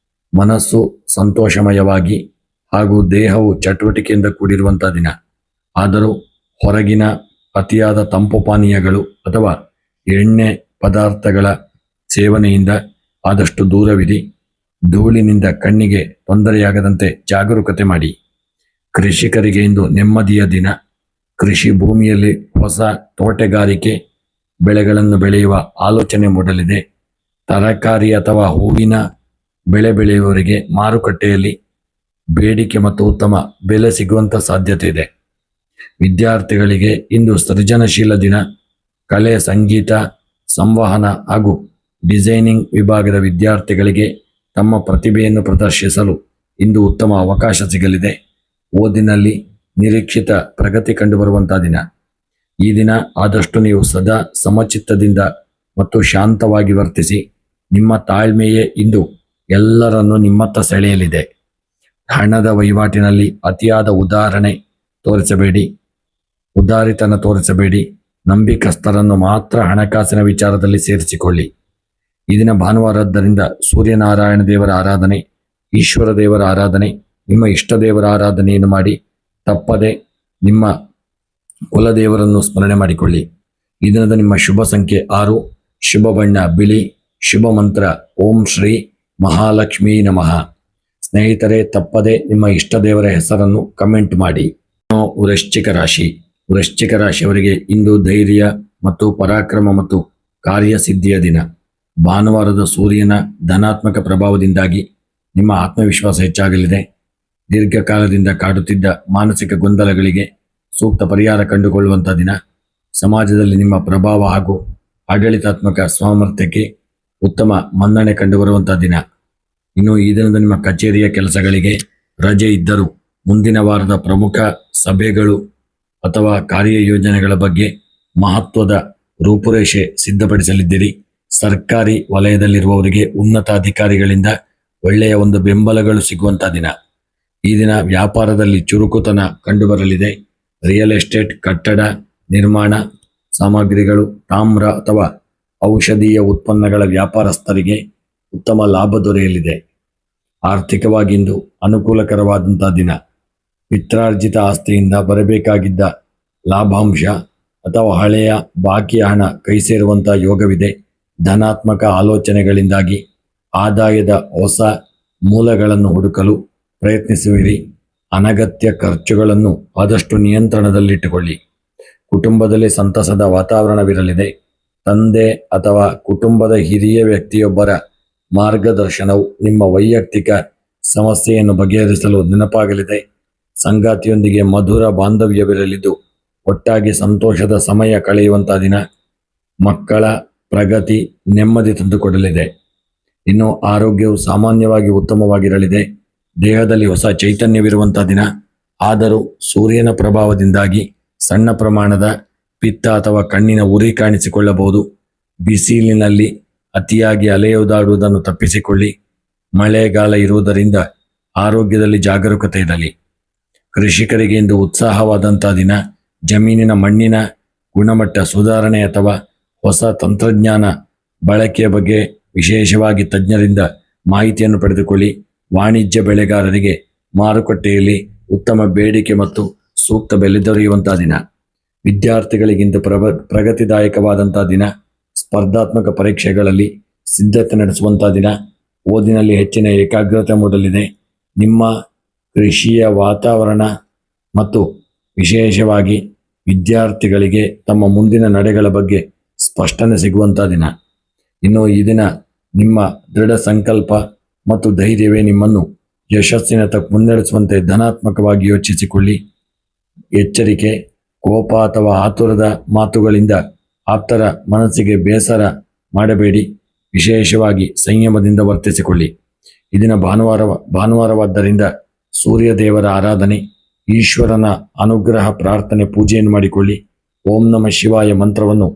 ಮನಸ್ಸು ಸಂತೋಷಮಯವಾಗಿ ಹಾಗೂ ದೇಹವು ಚಟುವಟಿಕೆಯಿಂದ ಕೂಡಿರುವಂತಹ ದಿನ. ಆದರೂ ಹೊರಗಿನ ಅತಿಯಾದ ತಂಪು ಪಾನೀಯಗಳು ಅಥವಾ ಎಣ್ಣೆ ಪದಾರ್ಥಗಳ ಸೇವನೆಯಿಂದ ಆದಷ್ಟು ದೂರವಿರಿ. ಧೂಳಿನಿಂದ ಕಣ್ಣಿಗೆ ತೊಂದರೆಯಾಗದಂತೆ ಜಾಗರೂಕತೆ ಮಾಡಿ. ಕೃಷಿಕರಿಗೆ ಇಂದು ನೆಮ್ಮದಿಯ ದಿನ. ಕೃಷಿ ಭೂಮಿಯಲ್ಲಿ ಹೊಸ ತೋಟಗಾರಿಕೆ ಬೆಳೆಗಳನ್ನು ಬೆಳೆಯುವ ಆಲೋಚನೆ ಮೂಡಲಿದೆ. ತರಕಾರಿ ಅಥವಾ ಹೂವಿನ ಬೆಳೆ ಬೆಳೆಯುವವರಿಗೆ ಮಾರುಕಟ್ಟೆಯಲ್ಲಿ ಬೇಡಿಕೆ ಮತ್ತು ಉತ್ತಮ ಬೆಲೆ ಸಿಗುವಂಥ ಸಾಧ್ಯತೆ ಇದೆ. ವಿದ್ಯಾರ್ಥಿಗಳಿಗೆ ಇಂದು ಸೃಜನಶೀಲ ದಿನ. ಕಲೆ, ಸಂಗೀತ, ಸಂವಹನ ಹಾಗೂ ಡಿಸೈನಿಂಗ್ ವಿಭಾಗದ ವಿದ್ಯಾರ್ಥಿಗಳಿಗೆ ತಮ್ಮ ಪ್ರತಿಭೆಯನ್ನು ಪ್ರದರ್ಶಿಸಲು ಇಂದು ಉತ್ತಮ ಅವಕಾಶ ಸಿಗಲಿದೆ. ಓದಿನಲ್ಲಿ ನಿರೀಕ್ಷಿತ ಪ್ರಗತಿ ಕಂಡುಬರುವಂಥ ದಿನ. ಈ ದಿನ ಆದಷ್ಟು ನೀವು ಸದಾ ಸಮಚಿತ್ತದಿಂದ ಮತ್ತು ಶಾಂತವಾಗಿ ವರ್ತಿಸಿ. ನಿಮ್ಮ ತಾಳ್ಮೆಯೇ ಇಂದು ಎಲ್ಲರನ್ನೂ ನಿಮ್ಮತ್ತ ಸೆಳೆಯಲಿದೆ. ಹಣದ ವಹಿವಾಟಿನಲ್ಲಿ ಅತಿಯಾದ ಉದಾರಿತನ ತೋರಿಸಬೇಡಿ. ನಂಬಿಕಸ್ಥರನ್ನು ಮಾತ್ರ ಹಣಕಾಸಿನ ವಿಚಾರದಲ್ಲಿ ಸೇರಿಸಿಕೊಳ್ಳಿ. ಈ ದಿನ ಭಾನುವಾರದ್ದರಿಂದ ಸೂರ್ಯನಾರಾಯಣ ದೇವರ ಆರಾಧನೆ, ಈಶ್ವರ ದೇವರ ಆರಾಧನೆ, ನಿಮ್ಮ ಇಷ್ಟ ದೇವರ ಆರಾಧನೆಯನ್ನು ಮಾಡಿ ತಪ್ಪದೆ ನಿಮ್ಮ ಕುಲದೇವರನ್ನು ಸ್ಮರಣೆ ಮಾಡಿಕೊಳ್ಳಿ. ಈ ದಿನದ ನಿಮ್ಮ ಶುಭ ಸಂಖ್ಯೆ 6, ಶುಭ ಬಣ್ಣ ಬಿಳಿ, ಶುಭ ಮಂತ್ರ ಓಂ ಶ್ರೀ ಮಹಾಲಕ್ಷ್ಮೀ ನಮಃ. ಸ್ನೇಹಿತರೆ, ತಪ್ಪದೆ ನಿಮ್ಮ ಇಷ್ಟ ದೇವರ ಹೆಸರನ್ನು ಕಮೆಂಟ್ ಮಾಡಿ. ವೃಶ್ಚಿಕ ರಾಶಿ. ವೃಶ್ಚಿಕ ರಾಶಿಯವರಿಗೆ ಇಂದು ಧೈರ್ಯ ಮತ್ತು ಪರಾಕ್ರಮ ಮತ್ತು ಕಾರ್ಯಸಿದ್ಧಿಯ ದಿನ. ಭಾನುವಾರದ ಸೂರ್ಯನ ಧನಾತ್ಮಕ ಪ್ರಭಾವದಿಂದಾಗಿ ನಿಮ್ಮ ಆತ್ಮವಿಶ್ವಾಸ ಹೆಚ್ಚಾಗಲಿದೆ. ದೀರ್ಘಕಾಲದಿಂದ ಕಾಡುತ್ತಿದ್ದ ಮಾನಸಿಕ ಗೊಂದಲಗಳಿಗೆ ಸೂಕ್ತ ಪರಿಹಾರ ಕಂಡುಕೊಳ್ಳುವಂಥ ದಿನ. ಸಮಾಜದಲ್ಲಿ ನಿಮ್ಮ ಪ್ರಭಾವ ಹಾಗೂ ಆಡಳಿತಾತ್ಮಕ ಸಾಮರ್ಥ್ಯಕ್ಕೆ ಉತ್ತಮ ಮನ್ನಣೆ ಕಂಡುಬರುವಂಥ ದಿನ. ಇನ್ನು ಈ ದಿನದ ನಿಮ್ಮ ಕಚೇರಿಯ ಕೆಲಸಗಳಿಗೆ ರಜೆ ಇದ್ದರೂ ಮುಂದಿನ ವಾರದ ಪ್ರಮುಖ ಸಭೆಗಳು ಅಥವಾ ಕಾರ್ಯಯೋಜನೆಗಳ ಬಗ್ಗೆ ಮಹತ್ವದ ರೂಪುರೇಷೆ ಸಿದ್ಧಪಡಿಸಲಿದ್ದೀರಿ. ಸರ್ಕಾರಿ ವಲಯದಲ್ಲಿರುವವರಿಗೆ ಉನ್ನತ ಅಧಿಕಾರಿಗಳಿಂದ ಒಳ್ಳೆಯ ಒಂದು ಬೆಂಬಲಗಳು ಸಿಗುವಂಥ ದಿನ. ಈ ದಿನ ವ್ಯಾಪಾರದಲ್ಲಿ ಚುರುಕುತನ ಕಂಡುಬರಲಿದೆ. ರಿಯಲ್ ಎಸ್ಟೇಟ್, ಕಟ್ಟಡ ನಿರ್ಮಾಣ ಸಾಮಗ್ರಿಗಳು, ತಾಮ್ರ ಅಥವಾ ಔಷಧೀಯ ಉತ್ಪನ್ನಗಳ ವ್ಯಾಪಾರಸ್ಥರಿಗೆ ಉತ್ತಮ ಲಾಭ ದೊರೆಯಲಿದೆ. ಆರ್ಥಿಕವಾಗಿ ಇಂದು ಅನುಕೂಲಕರವಾದಂಥ ದಿನ. ಪಿತ್ರಾರ್ಜಿತ ಆಸ್ತಿಯಿಂದ ಬರಬೇಕಾಗಿದ್ದ ಲಾಭಾಂಶ ಅಥವಾ ಹಳೆಯ ಬಾಕಿಯ ಹಣ ಕೈ ಸೇರುವಂಥ ಯೋಗವಿದೆ. ಧನಾತ್ಮಕ ಆಲೋಚನೆಗಳಿಂದಾಗಿ ಆದಾಯದ ಹೊಸ ಮೂಲಗಳನ್ನು ಹುಡುಕಲು ಪ್ರಯತ್ನಿಸುವಿರಿ. ಅನಗತ್ಯ ಖರ್ಚುಗಳನ್ನು ಆದಷ್ಟು ನಿಯಂತ್ರಣದಲ್ಲಿಟ್ಟುಕೊಳ್ಳಿ. ಕುಟುಂಬದಲ್ಲಿ ಸಂತಸದ ವಾತಾವರಣವಿರಲಿದೆ. ತಂದೆ ಅಥವಾ ಕುಟುಂಬದ ಹಿರಿಯ ವ್ಯಕ್ತಿಯೊಬ್ಬರ ಮಾರ್ಗದರ್ಶನವು ನಿಮ್ಮ ವೈಯಕ್ತಿಕ ಸಮಸ್ಯೆಯನ್ನು ಬಗೆಹರಿಸಲು ನೆನಪಾಗಲಿದೆ. ಸಂಗಾತಿಯೊಂದಿಗೆ ಮಧುರ ಬಾಂಧವ್ಯವಿರಲಿದ್ದು ಒಟ್ಟಾಗಿ ಸಂತೋಷದ ಸಮಯ ಕಳೆಯುವಂಥ ದಿನ. ಮಕ್ಕಳ ಪ್ರಗತಿ ನೆಮ್ಮದಿ ತಂದುಕೊಡಲಿದೆ. ಇನ್ನು ಆರೋಗ್ಯವು ಸಾಮಾನ್ಯವಾಗಿ ಉತ್ತಮವಾಗಿರಲಿದೆ. ದೇಹದಲ್ಲಿ ಹೊಸ ಚೈತನ್ಯವಿರುವಂಥ ದಿನ. ಆದರೂ ಸೂರ್ಯನ ಪ್ರಭಾವದಿಂದಾಗಿ ಸಣ್ಣ ಪ್ರಮಾಣದ ಪಿತ್ತ ಅಥವಾ ಕಣ್ಣಿನ ಉರಿ ಕಾಣಿಸಿಕೊಳ್ಳಬಹುದು. ಬಿಸಿಲಿನಲ್ಲಿ ಅತಿಯಾಗಿ ಅಲೆಯುವುದಾಡುವುದನ್ನು ತಪ್ಪಿಸಿಕೊಳ್ಳಿ. ಮಳೆಗಾಲ ಇರುವುದರಿಂದ ಆರೋಗ್ಯದಲ್ಲಿ ಜಾಗರೂಕತೆ ಇರಲಿ. ಕೃಷಿಕರಿಗೆ ಇಂದು ಉತ್ಸಾಹವಾದಂಥ ದಿನ. ಜಮೀನಿನ ಮಣ್ಣಿನ ಗುಣಮಟ್ಟ ಸುಧಾರಣೆ ಅಥವಾ ಹೊಸ ತಂತ್ರಜ್ಞಾನ ಬಳಕೆಯ ಬಗ್ಗೆ ವಿಶೇಷವಾಗಿ ತಜ್ಞರಿಂದ ಮಾಹಿತಿಯನ್ನು ಪಡೆದುಕೊಳ್ಳಿ. ವಾಣಿಜ್ಯ ಬೆಳೆಗಾರರಿಗೆ ಮಾರುಕಟ್ಟೆಯಲ್ಲಿ ಉತ್ತಮ ಬೇಡಿಕೆ ಮತ್ತು ಸೂಕ್ತ ಬೆಲೆ ದೊರೆಯುವಂಥ ದಿನ. ವಿದ್ಯಾರ್ಥಿಗಳಿಗಿಂತ ಪ್ರಗತಿದಾಯಕವಾದಂಥ ದಿನ. ಸ್ಪರ್ಧಾತ್ಮಕ ಪರೀಕ್ಷೆಗಳಲ್ಲಿ ಸಿದ್ಧತೆ ನಡೆಸುವಂಥ ದಿನ. ಓದಿನಲ್ಲಿ ಹೆಚ್ಚಿನ ಏಕಾಗ್ರತೆ ಮೂಡಲಿದೆ. ನಿಮ್ಮ ಕೃಷಿಯ ವಾತಾವರಣ ಮತ್ತು ವಿಶೇಷವಾಗಿ ವಿದ್ಯಾರ್ಥಿಗಳಿಗೆ ತಮ್ಮ ಮುಂದಿನ ನಡೆಗಳ ಬಗ್ಗೆ ಸ್ಪಷ್ಟನೆ ಸಿಗುವಂಥ ದಿನ. ಇನ್ನು ಈ ದಿನ ನಿಮ್ಮ ದೃಢ ಸಂಕಲ್ಪ ಮತ್ತು ಧೈರ್ಯವೇ ನಿಮ್ಮನ್ನು ಯಶಸ್ಸಿನತ್ತ ಮುನ್ನಡೆಸುವಂತೆ ಧನಾತ್ಮಕವಾಗಿ ಯೋಚಿಸಿಕೊಳ್ಳಿ. ಎಚ್ಚರಿಕೆ: ಕೋಪ ಅಥವಾ ಆತುರದ ಮಾತುಗಳಿಂದ ಆಪ್ತರ ಮನಸ್ಸಿಗೆ ಬೇಸರ ಮಾಡಬೇಡಿ. ವಿಶೇಷವಾಗಿ ಸಂಯಮದಿಂದ ವರ್ತಿಸಿಕೊಳ್ಳಿ. ಇದನ್ನ ಭಾನುವಾರವಾದ್ದರಿಂದ ಸೂರ್ಯ ದೇವರ ಆರಾಧನೆ, ಈಶ್ವರನ ಅನುಗ್ರಹ ಪ್ರಾರ್ಥನೆ, ಪೂಜೆಯನ್ನು ಮಾಡಿಕೊಳ್ಳಿ. ಓಂ ನಮಃ ಶಿವಾಯ ಮಂತ್ರವನ್ನು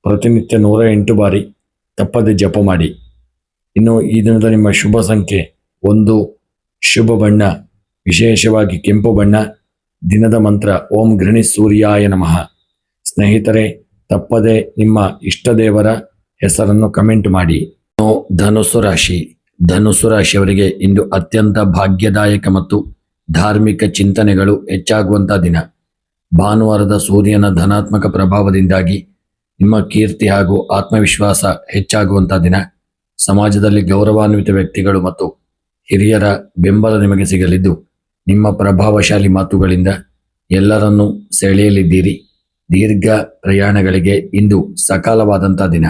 ಪ್ರತಿನಿತ್ಯ 108 ಬಾರಿ ತಪ್ಪದೆ ಜಪ ಮಾಡಿ. ಇನ್ನು ಈ ದಿನದ ನಿಮ್ಮ ಶುಭ ಸಂಖ್ಯೆ 1, ಶುಭ ಬಣ್ಣ ವಿಶೇಷವಾಗಿ ಕೆಂಪು ಬಣ್ಣ. ದಿನದ ಮಂತ್ರ ಓಂ ಗೃಣಿ ಸೂರ್ಯಾಯ ನಮಃ. ಸ್ನೇಹಿತರೆ, ತಪ್ಪದೆ ನಿಮ್ಮ ಇಷ್ಟ ದೇವರ ಹೆಸರನ್ನು ಕಮೆಂಟ್ ಮಾಡಿ. ಧನುಸ್ಸು ರಾಶಿ. ಧನುಸ್ಸು ರಾಶಿಯವರಿಗೆ ಇಂದು ಅತ್ಯಂತ ಭಾಗ್ಯದಾಯಕ ಮತ್ತು ಧಾರ್ಮಿಕ ಚಿಂತನೆಗಳು ಹೆಚ್ಚಾಗುವಂಥ ದಿನ. ಭಾನುವಾರದ ಸೂರ್ಯನ ಧನಾತ್ಮಕ ಪ್ರಭಾವದಿಂದಾಗಿ ನಿಮ್ಮ ಕೀರ್ತಿ ಹಾಗೂ ಆತ್ಮವಿಶ್ವಾಸ ಹೆಚ್ಚಾಗುವಂಥ ದಿನ. ಸಮಾಜದಲ್ಲಿ ಗೌರವಾನ್ವಿತ ವ್ಯಕ್ತಿಗಳು ಮತ್ತು ಹಿರಿಯರ ಬೆಂಬಲ ನಿಮಗೆ ಸಿಗಲಿದ್ದು, ನಿಮ್ಮ ಪ್ರಭಾವಶಾಲಿ ಮಾತುಗಳಿಂದ ಎಲ್ಲರನ್ನೂ ಸೆಳೆಯಲಿದ್ದೀರಿ. ದೀರ್ಘ ಪ್ರಯಾಣಗಳಿಗೆ ಇಂದು ಸಕಾಲವಾದಂಥ ದಿನ.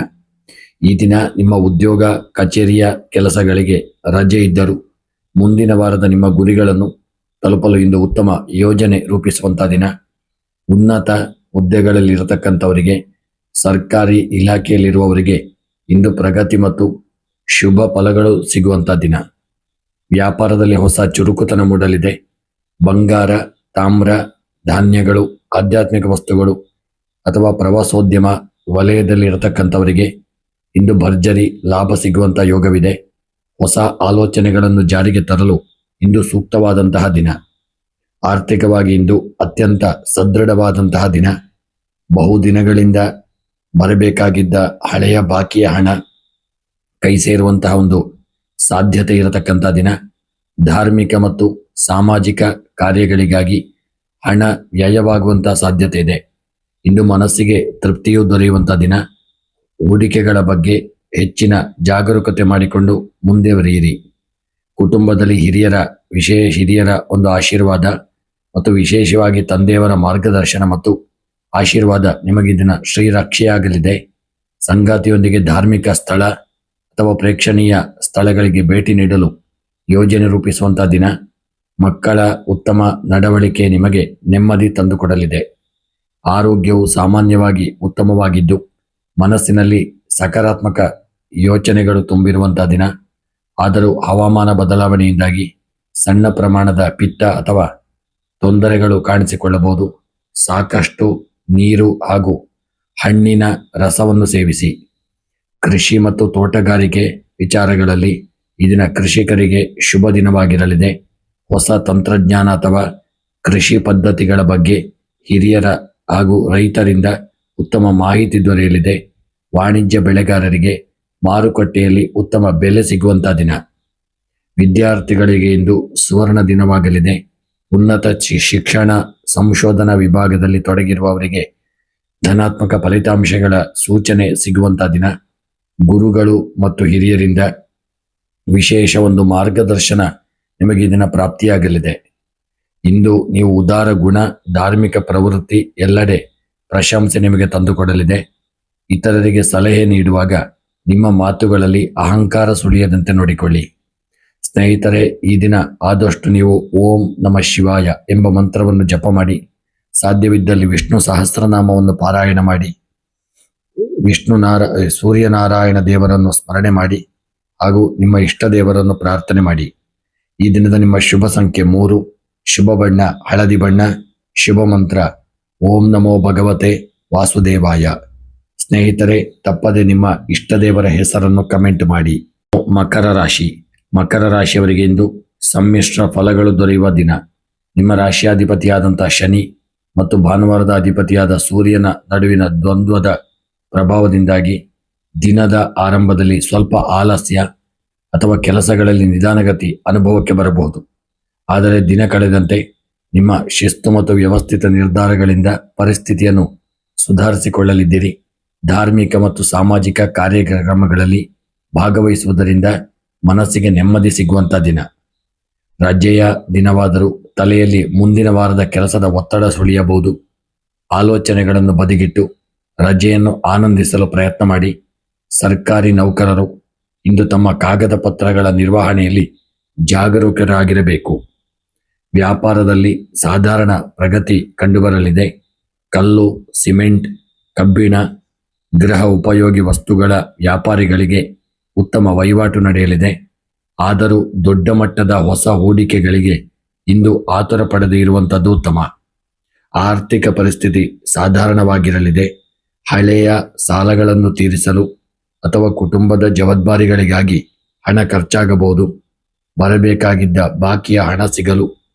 ಈ ದಿನ ನಿಮ್ಮ ಉದ್ಯೋಗ ಕಚೇರಿಯ ಕೆಲಸಗಳಿಗೆ ರಜೆ ಇದ್ದರೂ ಮುಂದಿನ ವಾರದ ನಿಮ್ಮ ಗುರಿಗಳನ್ನು ತಲುಪಲು ಇಂದು ಉತ್ತಮ ಯೋಜನೆ ರೂಪಿಸುವಂಥ ದಿನ. ಉನ್ನತ ಹುದ್ದೆಗಳಲ್ಲಿರತಕ್ಕಂಥವರಿಗೆ, ಸರ್ಕಾರಿ ಇಲಾಖೆಯಲ್ಲಿರುವವರಿಗೆ ಇಂದು ಪ್ರಗತಿ ಮತ್ತು ಶುಭ ಫಲಗಳು ಸಿಗುವಂಥ ದಿನ. ವ್ಯಾಪಾರದಲ್ಲಿ ಹೊಸ ಚುರುಕುತನ ಮೂಡಲಿದೆ. ಬಂಗಾರ, ತಾಮ್ರ, ಧಾನ್ಯಗಳು, ಆಧ್ಯಾತ್ಮಿಕ ವಸ್ತುಗಳು ಅಥವಾ ಪ್ರವಾಸೋದ್ಯಮ ವಲಯದಲ್ಲಿ ಇರತಕ್ಕಂಥವರಿಗೆ ಇಂದು ಭರ್ಜರಿ ಲಾಭ ಸಿಗುವಂಥ ಯೋಗವಿದೆ. ಹೊಸ ಆಲೋಚನೆಗಳನ್ನು ಜಾರಿಗೆ ತರಲು ಇಂದು ಸೂಕ್ತವಾದಂತಹ ದಿನ. ಆರ್ಥಿಕವಾಗಿ ಇಂದು ಅತ್ಯಂತ ಸದೃಢವಾದಂತಹ ದಿನ. ಬಹುದಿನಗಳಿಂದ ಬರಬೇಕಾಗಿದ್ದ ಹಳೆಯ ಬಾಕಿಯ ಹಣ ಕೈ ಸೇರುವಂತಹ ಒಂದು ಸಾಧ್ಯತೆ ಇರತಕ್ಕಂಥ ದಿನ. ಧಾರ್ಮಿಕ ಮತ್ತು ಸಾಮಾಜಿಕ ಕಾರ್ಯಗಳಿಗಾಗಿ ಹಣ ವ್ಯಯವಾಗುವಂತಹ ಸಾಧ್ಯತೆ ಇದೆ. ಇಂದು ಮನಸ್ಸಿಗೆ ತೃಪ್ತಿಯೂ ದೊರೆಯುವಂಥ ದಿನ. ಹೂಡಿಕೆಗಳ ಬಗ್ಗೆ ಹೆಚ್ಚಿನ ಜಾಗರೂಕತೆ ಮಾಡಿಕೊಂಡು ಮುಂದುವರಿಯಿರಿ. ಕುಟುಂಬದಲ್ಲಿ ಹಿರಿಯರ ಒಂದು ಆಶೀರ್ವಾದ ಮತ್ತು ವಿಶೇಷವಾಗಿ ತಂದೆಯವರ ಮಾರ್ಗದರ್ಶನ ಮತ್ತು ಆಶೀರ್ವಾದ ನಿಮಗಿದಿನ ಶ್ರೀರಕ್ಷೆಯಾಗಲಿದೆ. ಸಂಗಾತಿಯೊಂದಿಗೆ ಧಾರ್ಮಿಕ ಸ್ಥಳ ಅಥವಾ ಪ್ರೇಕ್ಷಣೀಯ ಸ್ಥಳಗಳಿಗೆ ಭೇಟಿ ನೀಡಲು ಯೋಜನೆ ರೂಪಿಸುವಂಥ ದಿನ. ಮಕ್ಕಳ ಉತ್ತಮ ನಡವಳಿಕೆ ನಿಮಗೆ ನೆಮ್ಮದಿ ತಂದುಕೊಡಲಿದೆ. ಆರೋಗ್ಯವು ಸಾಮಾನ್ಯವಾಗಿ ಉತ್ತಮವಾಗಿದ್ದು ಮನಸ್ಸಿನಲ್ಲಿ ಸಕಾರಾತ್ಮಕ ಯೋಚನೆಗಳು ತುಂಬಿರುವಂಥ ದಿನ. ಆದರೂ ಹವಾಮಾನ ಬದಲಾವಣೆಯಿಂದಾಗಿ ಸಣ್ಣ ಪ್ರಮಾಣದ ಪಿತ್ತ ಅಥವಾ ತೊಂದರೆಗಳು ಕಾಣಿಸಿಕೊಳ್ಳಬಹುದು. ಸಾಕಷ್ಟು ನೀರು ಹಾಗೂ ಹಣ್ಣಿನ ರಸವನ್ನು ಸೇವಿಸಿ. ಕೃಷಿ ಮತ್ತು ತೋಟಗಾರಿಕೆ ವಿಚಾರಗಳಲ್ಲಿ ಈ ದಿನ ಕೃಷಿಕರಿಗೆ ಶುಭ ದಿನವಾಗಿರಲಿದೆ. ಹೊಸ ತಂತ್ರಜ್ಞಾನ ಅಥವಾ ಕೃಷಿ ಪದ್ಧತಿಗಳ ಬಗ್ಗೆ ಹಿರಿಯರ ಹಾಗೂ ರೈತರಿಂದ ಉತ್ತಮ ಮಾಹಿತಿ ದೊರೆಯಲಿದೆ. ವಾಣಿಜ್ಯ ಬೆಳೆಗಾರರಿಗೆ ಮಾರುಕಟ್ಟೆಯಲ್ಲಿ ಉತ್ತಮ ಬೆಲೆ ಸಿಗುವಂಥ ದಿನ. ವಿದ್ಯಾರ್ಥಿಗಳಿಗೆ ಇಂದು ಸುವರ್ಣ ದಿನವಾಗಲಿದೆ. ಉನ್ನತ ಶಿಕ್ಷಣ ಸಂಶೋಧನಾ ವಿಭಾಗದಲ್ಲಿ ತೊಡಗಿರುವವರಿಗೆ ಧನಾತ್ಮಕ ಫಲಿತಾಂಶಗಳ ಸೂಚನೆ ಸಿಗುವಂಥ ದಿನ. ಗುರುಗಳು ಮತ್ತು ಹಿರಿಯರಿಂದ ವಿಶೇಷ ಒಂದು ಮಾರ್ಗದರ್ಶನ ನಿಮಗೆ ಈ ದಿನ ಪ್ರಾಪ್ತಿಯಾಗಲಿದೆ. ಇಂದು ನೀವು ಉದಾರ ಗುಣ, ಧಾರ್ಮಿಕ ಪ್ರವೃತ್ತಿ, ಎಲ್ಲೆಡೆ ಪ್ರಶಂಸೆ ನಿಮಗೆ ತಂದುಕೊಡಲಿದೆ. ಇತರರಿಗೆ ಸಲಹೆ ನೀಡುವಾಗ ನಿಮ್ಮ ಮಾತುಗಳಲ್ಲಿ ಅಹಂಕಾರ ಸುಳಿಯದಂತೆ ನೋಡಿಕೊಳ್ಳಿ. ಸ್ನೇಹಿತರೆ, ಈ ದಿನ ಆದಷ್ಟು ನೀವು ಓಂ ನಮಃ ಶಿವಾಯ ಎಂಬ ಮಂತ್ರವನ್ನು ಜಪ ಮಾಡಿ. ಸಾಧ್ಯವಿದ್ದಲ್ಲಿ ವಿಷ್ಣು ಸಹಸ್ರನಾಮವನ್ನು ಪಾರಾಯಣ ಮಾಡಿ. ಸೂರ್ಯನಾರಾಯಣ ದೇವರನ್ನು ಸ್ಮರಣೆ ಮಾಡಿ ಹಾಗೂ ನಿಮ್ಮ ಇಷ್ಟ ದೇವರನ್ನು ಪ್ರಾರ್ಥನೆ ಮಾಡಿ. ಈ ದಿನದ ನಿಮ್ಮ ಶುಭ ಸಂಖ್ಯೆ 3, ಶುಭ ಬಣ್ಣ ಹಳದಿ ಬಣ್ಣ, ಶುಭ ಮಂತ್ರ ಓಂ ನಮೋ ಭಗವತೆ ವಾಸುದೇವಾಯ. ಸ್ನೇಹಿತರೆ, ತಪ್ಪದೆ ನಿಮ್ಮ ಇಷ್ಟ ದೇವರ ಹೆಸರನ್ನು ಕಮೆಂಟ್ ಮಾಡಿ. ಮಕರ ರಾಶಿ. ಮಕರ ರಾಶಿಯವರಿಗೆ ಇಂದು ಸಮ್ಮಿಶ್ರ ಫಲಗಳು ದೊರೆಯುವ ದಿನ. ನಿಮ್ಮ ರಾಶಿಯಾಧಿಪತಿಯಾದಂಥ ಶನಿ ಮತ್ತು ಭಾನುವಾರದ ಅಧಿಪತಿಯಾದ ಸೂರ್ಯನ ನಡುವಿನ ದ್ವಂದ್ವದ ಪ್ರಭಾವದಿಂದಾಗಿ ದಿನದ ಆರಂಭದಲ್ಲಿ ಸ್ವಲ್ಪ ಆಲಸ್ಯ ಅಥವಾ ಕೆಲಸಗಳಲ್ಲಿ ನಿಧಾನಗತಿ ಅನುಭವಕ್ಕೆ ಬರಬಹುದು. ಆದರೆ ದಿನ ಕಳೆದಂತೆ ನಿಮ್ಮ ಶಿಸ್ತು ಮತ್ತು ವ್ಯವಸ್ಥಿತ ನಿರ್ಧಾರಗಳಿಂದ ಪರಿಸ್ಥಿತಿಯನ್ನು ಸುಧಾರಿಸಿಕೊಳ್ಳಲಿದ್ದೀರಿ. ಧಾರ್ಮಿಕ ಮತ್ತು ಸಾಮಾಜಿಕ ಕಾರ್ಯಕ್ರಮಗಳಲ್ಲಿ ಭಾಗವಹಿಸುವುದರಿಂದ ಮನಸ್ಸಿಗೆ ನೆಮ್ಮದಿ ಸಿಗುವಂಥ ದಿನ. ರಜೆಯ ದಿನವಾದರೂ ತಲೆಯಲ್ಲಿ ಮುಂದಿನ ವಾರದ ಕೆಲಸದ ಒತ್ತಡ ಸುಳಿಯಬಹುದು. ಆಲೋಚನೆಗಳನ್ನು ಬದಿಗಿಟ್ಟು ರಜೆಯನ್ನು ಆನಂದಿಸಲು ಪ್ರಯತ್ನ ಮಾಡಿ. ಸರ್ಕಾರಿ ನೌಕರರು ಇಂದು ತಮ್ಮ ಕಾಗದ ಪತ್ರಗಳ ನಿರ್ವಹಣೆಯಲ್ಲಿ ಜಾಗರೂಕರಾಗಿರಬೇಕು. ವ್ಯಾಪಾರದಲ್ಲಿ ಸಾಧಾರಣ ಪ್ರಗತಿ ಕಂಡುಬರಲಿದೆ. ಕಲ್ಲು, ಸಿಮೆಂಟ್, ಕಬ್ಬಿಣ, ಗೃಹ ಉಪಯೋಗಿ ವಸ್ತುಗಳ ವ್ಯಾಪಾರಿಗಳಿಗೆ ಉತ್ತಮ ವಹಿವಾಟು ನಡೆಯಲಿದೆ. ಆದರೂ ದೊಡ್ಡ ಮಟ್ಟದ ಹೊಸ ಹೂಡಿಕೆಗಳಿಗೆ ಇಂದು ಆತುರ ಪಡೆದೇ ಇರುವಂಥದ್ದು ಉತ್ತಮ. ಆರ್ಥಿಕ ಪರಿಸ್ಥಿತಿ ಸಾಧಾರಣವಾಗಿರಲಿದೆ. ಹಳೆಯ ಸಾಲಗಳನ್ನು ತೀರಿಸಲು ಅಥವಾ ಕುಟುಂಬದ ಜವಾಬ್ದಾರಿಗಳಿಗಾಗಿ ಹಣ ಖರ್ಚಾಗಬಹುದು. ಬರಬೇಕಾಗಿದ್ದ ಬಾಕಿಯ ಹಣ ಸಿಗಲು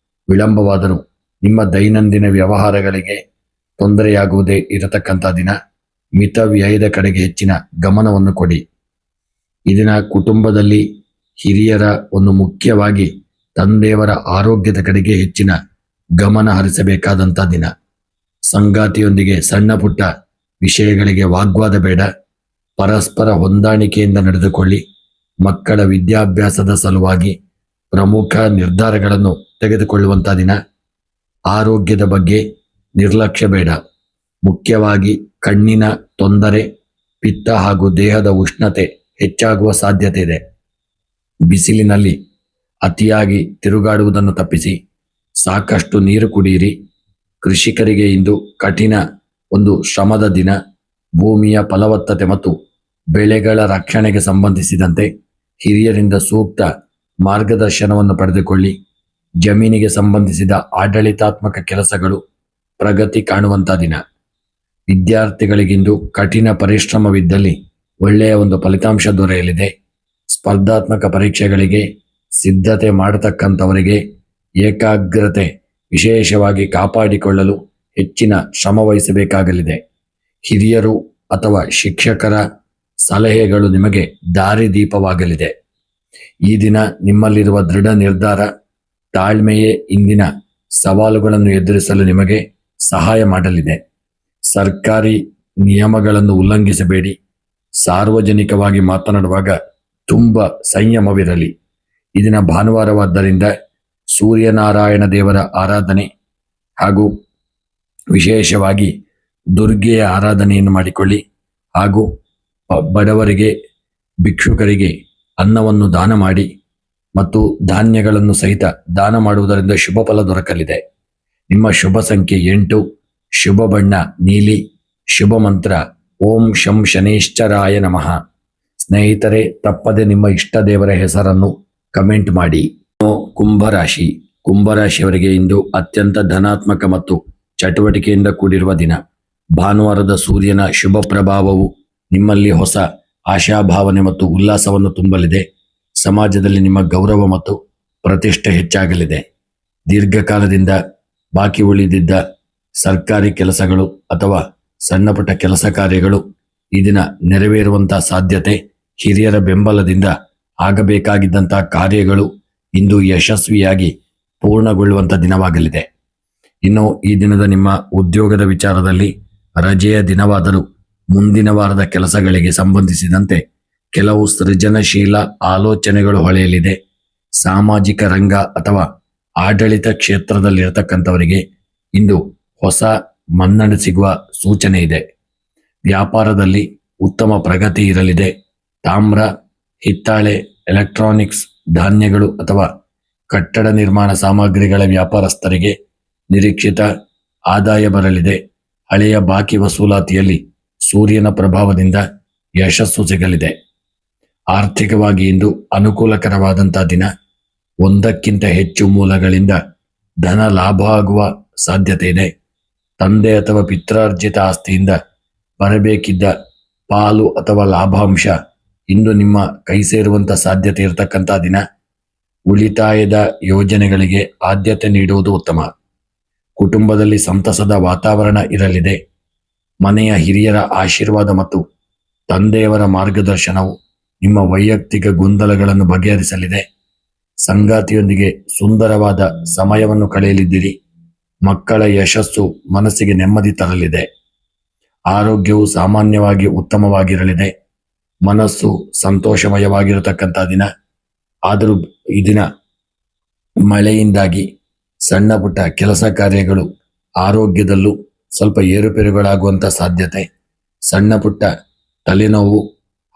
ವಿಳಂಬವಾದರೂ ನಿಮ್ಮ ದೈನಂದಿನ ವ್ಯವಹಾರಗಳಿಗೆ ತೊಂದರೆಯಾಗುವುದೇ ಇರತಕ್ಕಂಥ ದಿನ. ಮಿತ ವ್ಯಯದ ಕಡೆಗೆ ಹೆಚ್ಚಿನ ಗಮನವನ್ನು ಕೊಡಿ. ಈ ದಿನ ಕುಟುಂಬದಲ್ಲಿ ಹಿರಿಯರ ಮುಖ್ಯವಾಗಿ ತಂದೆಯವರ ಆರೋಗ್ಯದ ಕಡೆಗೆ ಹೆಚ್ಚಿನ ಗಮನ ಹರಿಸಬೇಕಾದಂಥ ದಿನ. ಸಂಗಾತಿಯೊಂದಿಗೆ ಸಣ್ಣ ಪುಟ್ಟ ವಿಷಯಗಳಿಗೆ ವಾಗ್ವಾದ ಬೇಡ. ಪರಸ್ಪರ ಹೊಂದಾಣಿಕೆಯಿಂದ ನಡೆದುಕೊಳ್ಳಿ. ಮಕ್ಕಳ ವಿದ್ಯಾಭ್ಯಾಸದ ಸಲುವಾಗಿ ಪ್ರಮುಖ ನಿರ್ಧಾರಗಳನ್ನು ತೆಗೆದುಕೊಳ್ಳುವಂಥ ದಿನ. ಆರೋಗ್ಯದ ಬಗ್ಗೆ ನಿರ್ಲಕ್ಷ್ಯ ಬೇಡ. ಮುಖ್ಯವಾಗಿ ಕಣ್ಣಿನ ತೊಂದರೆ, ಪಿತ್ತ ಹಾಗೂ ದೇಹದ ಉಷ್ಣತೆ ಹೆಚ್ಚಾಗುವ ಸಾಧ್ಯತೆ ಇದೆ. ಬಿಸಿಲಿನಲ್ಲಿ ಅತಿಯಾಗಿ ತಿರುಗಾಡುವುದನ್ನು ತಪ್ಪಿಸಿ ಸಾಕಷ್ಟು ನೀರು ಕುಡಿಯಿರಿ. ಕೃಷಿಕರಿಗೆ ಇಂದು ಕಠಿಣ ಶ್ರಮದ ದಿನ. ಭೂಮಿಯ ಫಲವತ್ತತೆ ಮತ್ತು ಬೆಳೆಗಳ ರಕ್ಷಣೆಗೆ ಸಂಬಂಧಿಸಿದಂತೆ ಹಿರಿಯರಿಂದ ಸೂಕ್ತ ಮಾರ್ಗದರ್ಶನವನ್ನು ಪಡೆದುಕೊಳ್ಳಿ. ಜಮೀನಿಗೆ ಸಂಬಂಧಿಸಿದ ಆಡಳಿತಾತ್ಮಕ ಕೆಲಸಗಳು ಪ್ರಗತಿ ಕಾಣುವಂಥ ದಿನ. ವಿದ್ಯಾರ್ಥಿಗಳಿಗಿಂದು ಕಠಿಣ ಪರಿಶ್ರಮವಿದ್ದಲ್ಲಿ ಒಳ್ಳೆಯ ಫಲಿತಾಂಶ ದೊರೆಯಲಿದೆ. ಸ್ಪರ್ಧಾತ್ಮಕ ಪರೀಕ್ಷೆಗಳಿಗೆ ಸಿದ್ಧತೆ ಮಾಡತಕ್ಕಂಥವರಿಗೆ ಏಕಾಗ್ರತೆ ವಿಶೇಷವಾಗಿ ಕಾಪಾಡಿಕೊಳ್ಳಲು ಹೆಚ್ಚಿನ ಶ್ರಮ ವಹಿಸಬೇಕಾಗಲಿದೆ. ಹಿರಿಯರು ಅಥವಾ ಶಿಕ್ಷಕರ ಸಲಹೆಗಳು ನಿಮಗೆ ದಾರಿದೀಪವಾಗಲಿದೆ. ಈ ದಿನ ನಿಮ್ಮಲ್ಲಿರುವ ದೃಢ ನಿರ್ಧಾರ, ತಾಳ್ಮೆಯೇ ಇಂದಿನ ಸವಾಲುಗಳನ್ನು ಎದುರಿಸಲು ನಿಮಗೆ ಸಹಾಯ ಮಾಡಲಿದೆ. ಸರ್ಕಾರಿ ನಿಯಮಗಳನ್ನು ಉಲ್ಲಂಘಿಸಬೇಡಿ. ಸಾರ್ವಜನಿಕವಾಗಿ ಮಾತನಾಡುವಾಗ ತುಂಬ ಸಂಯಮವಿರಲಿ. ಈ ದಿನ ಭಾನುವಾರವಾದ್ದರಿಂದ ಸೂರ್ಯನಾರಾಯಣ ದೇವರ ಆರಾಧನೆ ಹಾಗೂ ವಿಶೇಷವಾಗಿ ದುರ್ಗೆಯ ಆರಾಧನೆಯನ್ನು ಮಾಡಿಕೊಳ್ಳಿ. ಹಾಗೂ ಬಡವರಿಗೆ, ಭಿಕ್ಷುಕರಿಗೆ ಅನ್ನವನ್ನು ದಾನ ಮಾಡಿ ಮತ್ತು ಧಾನ್ಯಗಳನ್ನು ಸಹಿತ ದಾನ ಮಾಡುವುದರಿಂದ ಶುಭ ಫಲ ದೊರಕಲಿದೆ. ನಿಮ್ಮ ಶುಭ ಸಂಖ್ಯೆ 8, ಶುಭ ಬಣ್ಣ ನೀಲಿ, ಶುಭ ಮಂತ್ರ ಓಂ ಶಂ ಶನೇಶ್ಚರಾಯ ನಮಃ. ಸ್ನೇಹಿತರೆ, ತಪ್ಪದೆ ನಿಮ್ಮ ಇಷ್ಟ ದೇವರ ಹೆಸರನ್ನು ಕಮೆಂಟ್ ಮಾಡಿ. ಕುಂಭರಾಶಿ. ಕುಂಭರಾಶಿಯವರಿಗೆ ಇಂದು ಅತ್ಯಂತ ಧನಾತ್ಮಕ ಮತ್ತು ಚಟುವಟಿಕೆಯಿಂದ ಕೂಡಿರುವ ದಿನ. ಭಾನುವಾರದ ಸೂರ್ಯನ ಶುಭ ಪ್ರಭಾವವು ನಿಮ್ಮಲ್ಲಿ ಹೊಸ ಆಶಾಭಾವನೆ ಮತ್ತು ಉಲ್ಲಾಸವನ್ನು ತುಂಬಲಿದೆ. ಸಮಾಜದಲ್ಲಿ ನಿಮ್ಮ ಗೌರವ ಮತ್ತು ಪ್ರತಿಷ್ಠೆ ಹೆಚ್ಚಾಗಲಿದೆ. ದೀರ್ಘಕಾಲದಿಂದ ಬಾಕಿ ಉಳಿದಿದ್ದ ಸರ್ಕಾರಿ ಕೆಲಸಗಳು ಅಥವಾ ಸಣ್ಣಪುಟ್ಟ ಕೆಲಸ ಕಾರ್ಯಗಳು ಈ ದಿನ ನೆರವೇರುವಂತಹ ಸಾಧ್ಯತೆ. ಹಿರಿಯರ ಬೆಂಬಲದಿಂದ ಆಗಬೇಕಾಗಿದ್ದಂತಹ ಕಾರ್ಯಗಳು ಇಂದು ಯಶಸ್ವಿಯಾಗಿ ಪೂರ್ಣಗೊಳ್ಳುವಂಥ ದಿನವಾಗಲಿದೆ. ಇನ್ನು ಈ ದಿನದ ನಿಮ್ಮ ಉದ್ಯೋಗದ ವಿಚಾರದಲ್ಲಿ ರಜೆಯ ದಿನವಾದರೂ ಮುಂದಿನ ವಾರದ ಕೆಲಸಗಳಿಗೆ ಸಂಬಂಧಿಸಿದಂತೆ ಕೆಲವು ಸೃಜನಶೀಲ ಆಲೋಚನೆಗಳು ಹೊಳೆಯಲಿದೆ. ಸಾಮಾಜಿಕ ರಂಗ ಅಥವಾ ಆಡಳಿತ ಕ್ಷೇತ್ರದಲ್ಲಿರತಕ್ಕಂಥವರಿಗೆ ಇಂದು ಹೊಸ ಮನ್ನಣೆ ಸಿಗುವ ಸೂಚನೆ ಇದೆ. ವ್ಯಾಪಾರದಲ್ಲಿ ಉತ್ತಮ ಪ್ರಗತಿ ಇರಲಿದೆ. ತಾಮ್ರ, ಹಿತ್ತಾಳೆ, ಎಲೆಕ್ಟ್ರಾನಿಕ್ಸ್, ಧಾನ್ಯಗಳು ಅಥವಾ ಕಟ್ಟಡ ನಿರ್ಮಾಣ ಸಾಮಗ್ರಿಗಳ ವ್ಯಾಪಾರಸ್ಥರಿಗೆ ನಿರೀಕ್ಷಿತ ಆದಾಯ ಬರಲಿದೆ. ಹಳೆಯ ಬಾಕಿ ವಸೂಲಾತಿಯಲ್ಲಿ ಸೂರ್ಯನ ಪ್ರಭಾವದಿಂದ ಯಶಸ್ಸು ಸಿಗಲಿದೆ. ಆರ್ಥಿಕವಾಗಿ ಇಂದು ಅನುಕೂಲಕರವಾದಂಥ ದಿನ. ಒಂದಕ್ಕಿಂತ ಹೆಚ್ಚು ಮೂಲಗಳಿಂದ ಧನ ಲಾಭ ಆಗುವ ಸಾಧ್ಯತೆ ಇದೆ. ತಂದೆ ಅಥವಾ ಪಿತ್ರಾರ್ಜಿತ ಆಸ್ತಿಯಿಂದ ಬರಬೇಕಿದ್ದ ಪಾಲು ಅಥವಾ ಲಾಭಾಂಶ ಇಂದು ನಿಮ್ಮ ಕೈ ಸೇರುವಂಥ ಸಾಧ್ಯತೆ ಇರತಕ್ಕಂಥ ದಿನ. ಉಳಿತಾಯದ ಯೋಜನೆಗಳಿಗೆ ಆದ್ಯತೆ ನೀಡುವುದು ಉತ್ತಮ. ಕುಟುಂಬದಲ್ಲಿ ಸಂತಸದ ವಾತಾವರಣ ಇರಲಿದೆ. ಮನೆಯ ಹಿರಿಯರ ಆಶೀರ್ವಾದ ಮತ್ತು ತಂದೆಯವರ ಮಾರ್ಗದರ್ಶನವು ನಿಮ್ಮ ವೈಯಕ್ತಿಕ ಗೊಂದಲಗಳನ್ನು ಬಗೆಹರಿಸಲಿದೆ. ಸಂಗಾತಿಯೊಂದಿಗೆ ಸುಂದರವಾದ ಸಮಯವನ್ನು ಕಳೆಯಲಿದ್ದೀರಿ. ಮಕ್ಕಳ ಯಶಸ್ಸು ಮನಸ್ಸಿಗೆ ನೆಮ್ಮದಿ ತರಲಿದೆ. ಆರೋಗ್ಯವು ಸಾಮಾನ್ಯವಾಗಿ ಉತ್ತಮವಾಗಿರಲಿದೆ. ಮನಸ್ಸು ಸಂತೋಷಮಯವಾಗಿರತಕ್ಕಂಥ ದಿನ. ಆದರೂ ಈ ದಿನ ಮಳೆಯಿಂದಾಗಿ ಸಣ್ಣ ಪುಟ್ಟ ಕೆಲಸ ಕಾರ್ಯಗಳು ಆರೋಗ್ಯದಲ್ಲೂ ಸ್ವಲ್ಪ ಏರುಪೇರುಗಳಾಗುವಂಥ ಸಾಧ್ಯತೆ. ಸಣ್ಣ ಪುಟ್ಟ ತಲೆನೋವು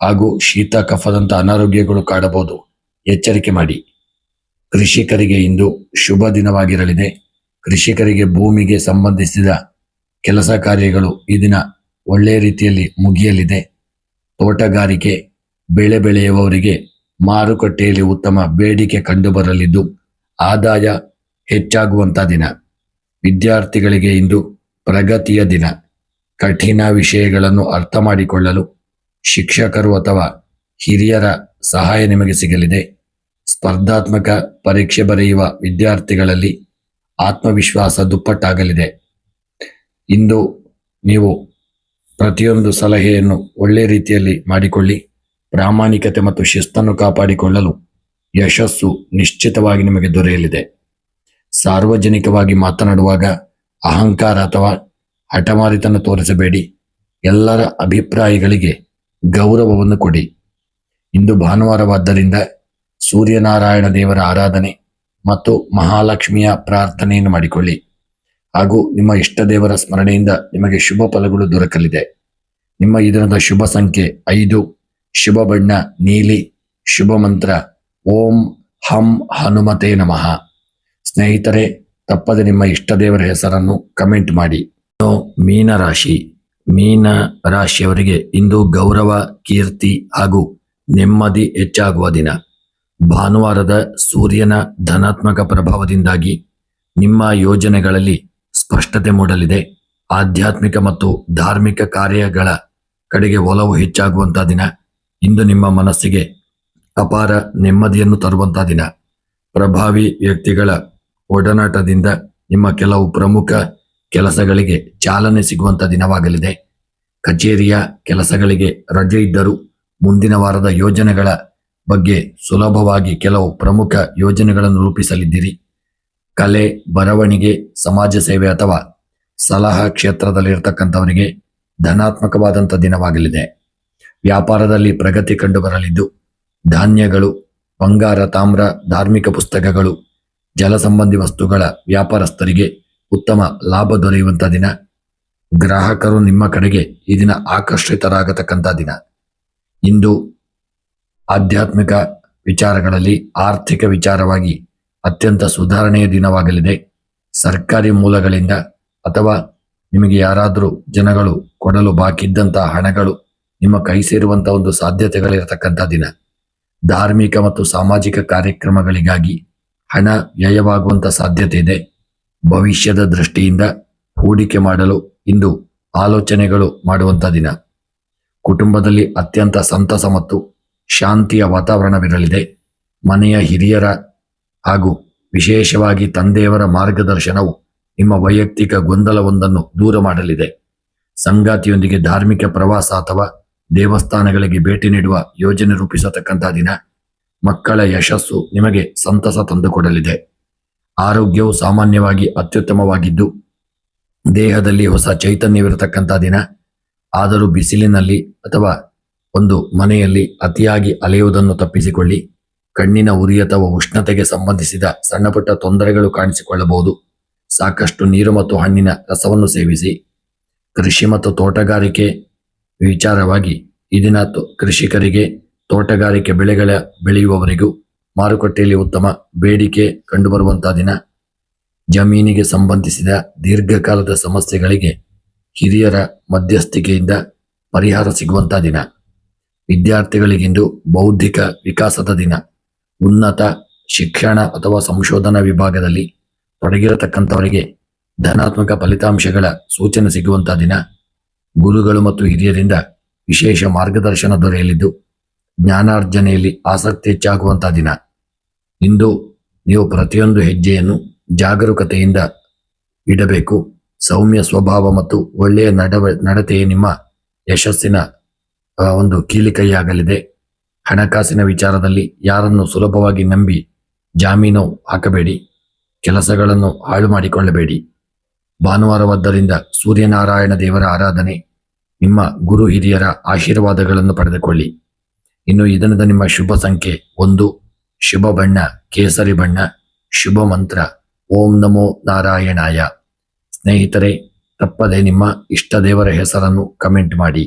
ಹಾಗೂ ಶೀತ ಕಫದಂತ ಅನಾರೋಗ್ಯಗಳು ಕಾಡಬಹುದು. ಎಚ್ಚರಿಕೆ ಮಾಡಿ. ಕೃಷಿಕರಿಗೆ ಇಂದು ಶುಭ ದಿನವಾಗಿರಲಿದೆ. ಕೃಷಿಕರಿಗೆ ಭೂಮಿಗೆ ಸಂಬಂಧಿಸಿದ ಕೆಲಸ ಕಾರ್ಯಗಳು ಈ ದಿನ ಒಳ್ಳೆಯ ರೀತಿಯಲ್ಲಿ ಮುಗಿಯಲಿದೆ. ತೋಟಗಾರಿಕೆ ಬೆಳೆ ಬೆಳೆಯುವವರಿಗೆ ಮಾರುಕಟ್ಟೆಯಲ್ಲಿ ಉತ್ತಮ ಬೇಡಿಕೆ ಕಂಡುಬರಲಿದ್ದು ಆದಾಯ ಹೆಚ್ಚಾಗುವಂಥ ದಿನ. ವಿದ್ಯಾರ್ಥಿಗಳಿಗೆ ಇಂದು ಪ್ರಗತಿಯ ದಿನ. ಕಠಿಣ ವಿಷಯಗಳನ್ನು ಅರ್ಥ ಮಾಡಿಕೊಳ್ಳಲು ಶಿಕ್ಷಕರು ಅಥವಾ ಹಿರಿಯರ ಸಹಾಯ ನಿಮಗೆ ಸಿಗಲಿದೆ. ಸ್ಪರ್ಧಾತ್ಮಕ ಪರೀಕ್ಷೆ ಬರೆಯುವ ವಿದ್ಯಾರ್ಥಿಗಳಲ್ಲಿ ಆತ್ಮವಿಶ್ವಾಸ ದುಪ್ಪಟ್ಟಾಗಲಿದೆ. ಇಂದು ನೀವು ಪ್ರತಿಯೊಂದು ಸಲಹೆಯನ್ನು ಒಳ್ಳೆಯ ರೀತಿಯಲ್ಲಿ ಮಾಡಿಕೊಳ್ಳಿ. ಪ್ರಾಮಾಣಿಕತೆ ಮತ್ತು ಶಿಸ್ತನ್ನು ಕಾಪಾಡಿಕೊಳ್ಳಲು ಯಶಸ್ಸು ನಿಶ್ಚಿತವಾಗಿ ನಿಮಗೆ ದೊರೆಯಲಿದೆ. ಸಾರ್ವಜನಿಕವಾಗಿ ಮಾತನಾಡುವಾಗ ಅಹಂಕಾರ ಅಥವಾ ಹಠಮಾರಿತನ ತೋರಿಸಬೇಡಿ. ಎಲ್ಲರ ಅಭಿಪ್ರಾಯಗಳಿಗೆ ಗೌರವವನ್ನು ಕೊಡಿ. ಇಂದು ಭಾನುವಾರವಾದ್ದರಿಂದ ಸೂರ್ಯನಾರಾಯಣ ದೇವರ ಆರಾಧನೆ ಮತ್ತು ಮಹಾಲಕ್ಷ್ಮಿಯ ಪ್ರಾರ್ಥನೆಯನ್ನು ಮಾಡಿಕೊಳ್ಳಿ. ಹಾಗೂ ನಿಮ್ಮ ಇಷ್ಟ ದೇವರ ಸ್ಮರಣೆಯಿಂದ ನಿಮಗೆ ಶುಭ ಫಲಗಳು ದೊರಕಲಿದೆ. ನಿಮ್ಮ ಈ ದಿನದ ಶುಭ ಸಂಖ್ಯೆ 5, ಶುಭ ಬಣ್ಣ ನೀಲಿ, ಶುಭ ಮಂತ್ರ ಓಂ ಹಂ ಹನುಮತೆ ನಮಃ. ಸ್ನೇಹಿತರೆ, ತಪ್ಪದೆ ನಿಮ್ಮ ಇಷ್ಟ ದೇವರ ಹೆಸರನ್ನು ಕಮೆಂಟ್ ಮಾಡಿ. ಮೀನ ರಾಶಿ. ಮೀನ ರಾಶಿಯವರಿಗೆ ಇಂದು ಗೌರವ, ಕೀರ್ತಿ ಹಾಗೂ ನೆಮ್ಮದಿ ಹೆಚ್ಚಾಗುವ ದಿನ. ಭಾನುವಾರದ ಸೂರ್ಯನ ಧನಾತ್ಮಕ ಪ್ರಭಾವದಿಂದಾಗಿ ನಿಮ್ಮ ಯೋಜನೆಗಳಲ್ಲಿ ಸ್ಪಷ್ಟತೆ ಮೂಡಲಿದೆ. ಆಧ್ಯಾತ್ಮಿಕ ಮತ್ತು ಧಾರ್ಮಿಕ ಕಾರ್ಯಗಳ ಕಡೆಗೆ ಒಲವು ಹೆಚ್ಚಾಗುವಂಥ ದಿನ. ಇಂದು ನಿಮ್ಮ ಮನಸ್ಸಿಗೆ ಅಪಾರ ನೆಮ್ಮದಿಯನ್ನು ತರುವಂಥ ದಿನ. ಪ್ರಭಾವಿ ವ್ಯಕ್ತಿಗಳ ಒಡನಾಟದಿಂದ ನಿಮ್ಮ ಕೆಲವು ಪ್ರಮುಖ ಕೆಲಸಗಳಿಗೆ ಚಾಲನೆ ಸಿಗುವಂಥ ದಿನವಾಗಲಿದೆ. ಕಚೇರಿಯ ಕೆಲಸಗಳಿಗೆ ರಜೆ ಇದ್ದರೂ ಮುಂದಿನ ವಾರದ ಯೋಜನೆಗಳ ಬಗ್ಗೆ ಸುಲಭವಾಗಿ ಕೆಲವು ಪ್ರಮುಖ ಯೋಜನೆಗಳನ್ನು ರೂಪಿಸಲಿದ್ದೀರಿ. ಕಲೆ, ಬರವಣಿಗೆ, ಸಮಾಜ ಸೇವೆ ಅಥವಾ ಸಲಹಾ ಕ್ಷೇತ್ರದಲ್ಲಿರ್ತಕ್ಕಂಥವರಿಗೆ ಧನಾತ್ಮಕವಾದಂಥ ದಿನವಾಗಲಿದೆ. ವ್ಯಾಪಾರದಲ್ಲಿ ಪ್ರಗತಿ ಕಂಡು ಬರಲಿದ್ದು ಧಾನ್ಯಗಳು, ಬಂಗಾರ, ತಾಮ್ರ, ಧಾರ್ಮಿಕ ಪುಸ್ತಕಗಳು, ಜಲ ಸಂಬಂಧಿ ವಸ್ತುಗಳ ವ್ಯಾಪಾರಸ್ಥರಿಗೆ ಉತ್ತಮ ಲಾಭ ದೊರೆಯುವಂಥ ದಿನ. ಗ್ರಾಹಕರು ನಿಮ್ಮ ಕಡೆಗೆ ಈ ದಿನ ಆಕರ್ಷಿತರಾಗತಕ್ಕಂಥ ದಿನ. ಇಂದು ಆಧ್ಯಾತ್ಮಿಕ ವಿಚಾರಗಳಲ್ಲಿ ಆರ್ಥಿಕ ವಿಚಾರವಾಗಿ ಅತ್ಯಂತ ಸುಧಾರಣೆಯ ದಿನವಾಗಲಿದೆ. ಸರ್ಕಾರಿ ಮೂಲಗಳಿಂದ ಅಥವಾ ನಿಮಗೆ ಯಾರಾದರೂ ಜನಗಳು ಕೊಡಲು ಬಾಕಿದ್ದಂತಹ ಹಣಗಳು ನಿಮ್ಮ ಕೈ ಸೇರುವಂಥ ಒಂದು ಸಾಧ್ಯತೆಗಳಿರತಕ್ಕಂಥ ದಿನ. ಧಾರ್ಮಿಕ ಮತ್ತು ಸಾಮಾಜಿಕ ಕಾರ್ಯಕ್ರಮಗಳಿಗಾಗಿ ಹಣ ವ್ಯಯವಾಗುವಂಥ ಸಾಧ್ಯತೆ ಇದೆ. ಭವಿಷ್ಯದ ದೃಷ್ಟಿಯಿಂದ ಹೂಡಿಕೆ ಮಾಡಲು ಇಂದು ಆಲೋಚನೆಗಳು ಮಾಡುವಂಥ ದಿನ. ಕುಟುಂಬದಲ್ಲಿ ಅತ್ಯಂತ ಸಂತಸ ಮತ್ತು ಶಾಂತಿಯ ವಾತಾವರಣವಿರಲಿದೆ. ಮನೆಯ ಹಿರಿಯರ ಹಾಗೂ ವಿಶೇಷವಾಗಿ ತಂದೆಯವರ ಮಾರ್ಗದರ್ಶನವು ನಿಮ್ಮ ವೈಯಕ್ತಿಕ ಗೊಂದಲವೊಂದನ್ನು ದೂರ ಮಾಡಲಿದೆ. ಸಂಗಾತಿಯೊಂದಿಗೆ ಧಾರ್ಮಿಕ ಪ್ರವಾಸ ಅಥವಾ ದೇವಸ್ಥಾನಗಳಿಗೆ ಭೇಟಿ ನೀಡುವ ಯೋಜನೆ ರೂಪಿಸತಕ್ಕಂಥ ದಿನ. ಮಕ್ಕಳ ಯಶಸ್ಸು ನಿಮಗೆ ಸಂತಸ ತಂದುಕೊಡಲಿದೆ. ಆರೋಗ್ಯವು ಸಾಮಾನ್ಯವಾಗಿ ಅತ್ಯುತ್ತಮವಾಗಿದ್ದು ದೇಹದಲ್ಲಿ ಹೊಸ ಚೈತನ್ಯವಿರತಕ್ಕಂಥ ದಿನ. ಆದರೂ ಬಿಸಿಲಿನಲ್ಲಿ ಅಥವಾ ಒಂದು ಮನೆಯಲ್ಲಿ ಅತಿಯಾಗಿ ಅಲೆಯುವುದನ್ನು ತಪ್ಪಿಸಿಕೊಳ್ಳಿ. ಕಣ್ಣಿನ ಉರಿ ಅಥವಾ ಉಷ್ಣತೆಗೆ ಸಂಬಂಧಿಸಿದ ಸಣ್ಣಪುಟ್ಟ ತೊಂದರೆಗಳು ಕಾಣಿಸಿಕೊಳ್ಳಬಹುದು. ಸಾಕಷ್ಟು ನೀರು ಮತ್ತು ಹಣ್ಣಿನ ರಸವನ್ನು ಸೇವಿಸಿ. ಕೃಷಿ ಮತ್ತು ತೋಟಗಾರಿಕೆ ವಿಚಾರವಾಗಿ ಈ ದಿನ ಕೃಷಿಕರಿಗೆ, ತೋಟಗಾರಿಕೆ ಬೆಳೆಗಳ ಬೆಳೆಯುವವರಿಗೂ ಮಾರುಕಟ್ಟೆಯಲ್ಲಿ ಉತ್ತಮ ಬೇಡಿಕೆ ಕಂಡುಬರುವಂಥ ದಿನ. ಜಮೀನಿಗೆ ಸಂಬಂಧಿಸಿದ ದೀರ್ಘಕಾಲದ ಸಮಸ್ಯೆಗಳಿಗೆ ಹಿರಿಯರ ಮಧ್ಯಸ್ಥಿಕೆಯಿಂದ ಪರಿಹಾರ ಸಿಗುವಂಥ ದಿನ. ವಿದ್ಯಾರ್ಥಿಗಳಿಗಿಂದು ಬೌದ್ಧಿಕ ವಿಕಾಸದ ದಿನ. ಉನ್ನತ ಶಿಕ್ಷಣ ಅಥವಾ ಸಂಶೋಧನಾ ವಿಭಾಗದಲ್ಲಿ ತೊಡಗಿರತಕ್ಕಂಥವರಿಗೆ ಧನಾತ್ಮಕ ಫಲಿತಾಂಶಗಳ ಸೂಚನೆ ಸಿಗುವಂಥ ದಿನ. ಗುರುಗಳು ಮತ್ತು ಹಿರಿಯರಿಂದ ವಿಶೇಷ ಮಾರ್ಗದರ್ಶನ ದೊರೆಯಲಿದ್ದು ಜ್ಞಾನಾರ್ಜನೆಯಲ್ಲಿ ಆಸಕ್ತಿ ಹೆಚ್ಚಾಗುವಂಥ ದಿನ. ಇಂದು ನೀವು ಪ್ರತಿಯೊಂದು ಹೆಜ್ಜೆಯನ್ನು ಜಾಗರೂಕತೆಯಿಂದ ಇಡಬೇಕು. ಸೌಮ್ಯ ಸ್ವಭಾವ ಮತ್ತು ಒಳ್ಳೆಯ ನಡತೆಯೇ ನಿಮ್ಮ ಯಶಸ್ಸಿನ ಒಂದು ಕೀಲಿಕೈಯಾಗಲಿದೆ. ಹಣಕಾಸಿನ ವಿಚಾರದಲ್ಲಿ ಯಾರನ್ನು ಸುಲಭವಾಗಿ ನಂಬಿ ಜಾಮೀನು ಹಾಕಬೇಡಿ. ಕೆಲಸಗಳನ್ನು ಹಾಳು ಮಾಡಿಕೊಳ್ಳಬೇಡಿ. ಭಾನುವಾರವಾದ್ದರಿಂದ ಸೂರ್ಯನಾರಾಯಣ ದೇವರ ಆರಾಧನೆ, ನಿಮ್ಮ ಗುರು ಹಿರಿಯರ ಆಶೀರ್ವಾದಗಳನ್ನು ಪಡೆದುಕೊಳ್ಳಿ. ಇನ್ನು ಈ ದಿನದ ನಿಮ್ಮ ಶುಭ ಸಂಖ್ಯೆ 1, ಶುಭ ಬಣ್ಣ ಕೇಸರಿ ಬಣ್ಣ, ಶುಭ ಮಂತ್ರ ಓಂ ನಮೋ ನಾರಾಯಣಾಯ. ಸ್ನೇಹಿತರೆ, ತಪ್ಪದೆ ನಿಮ್ಮ ಇಷ್ಟ ದೇವರ ಹೆಸರನ್ನು ಕಮೆಂಟ್ ಮಾಡಿ.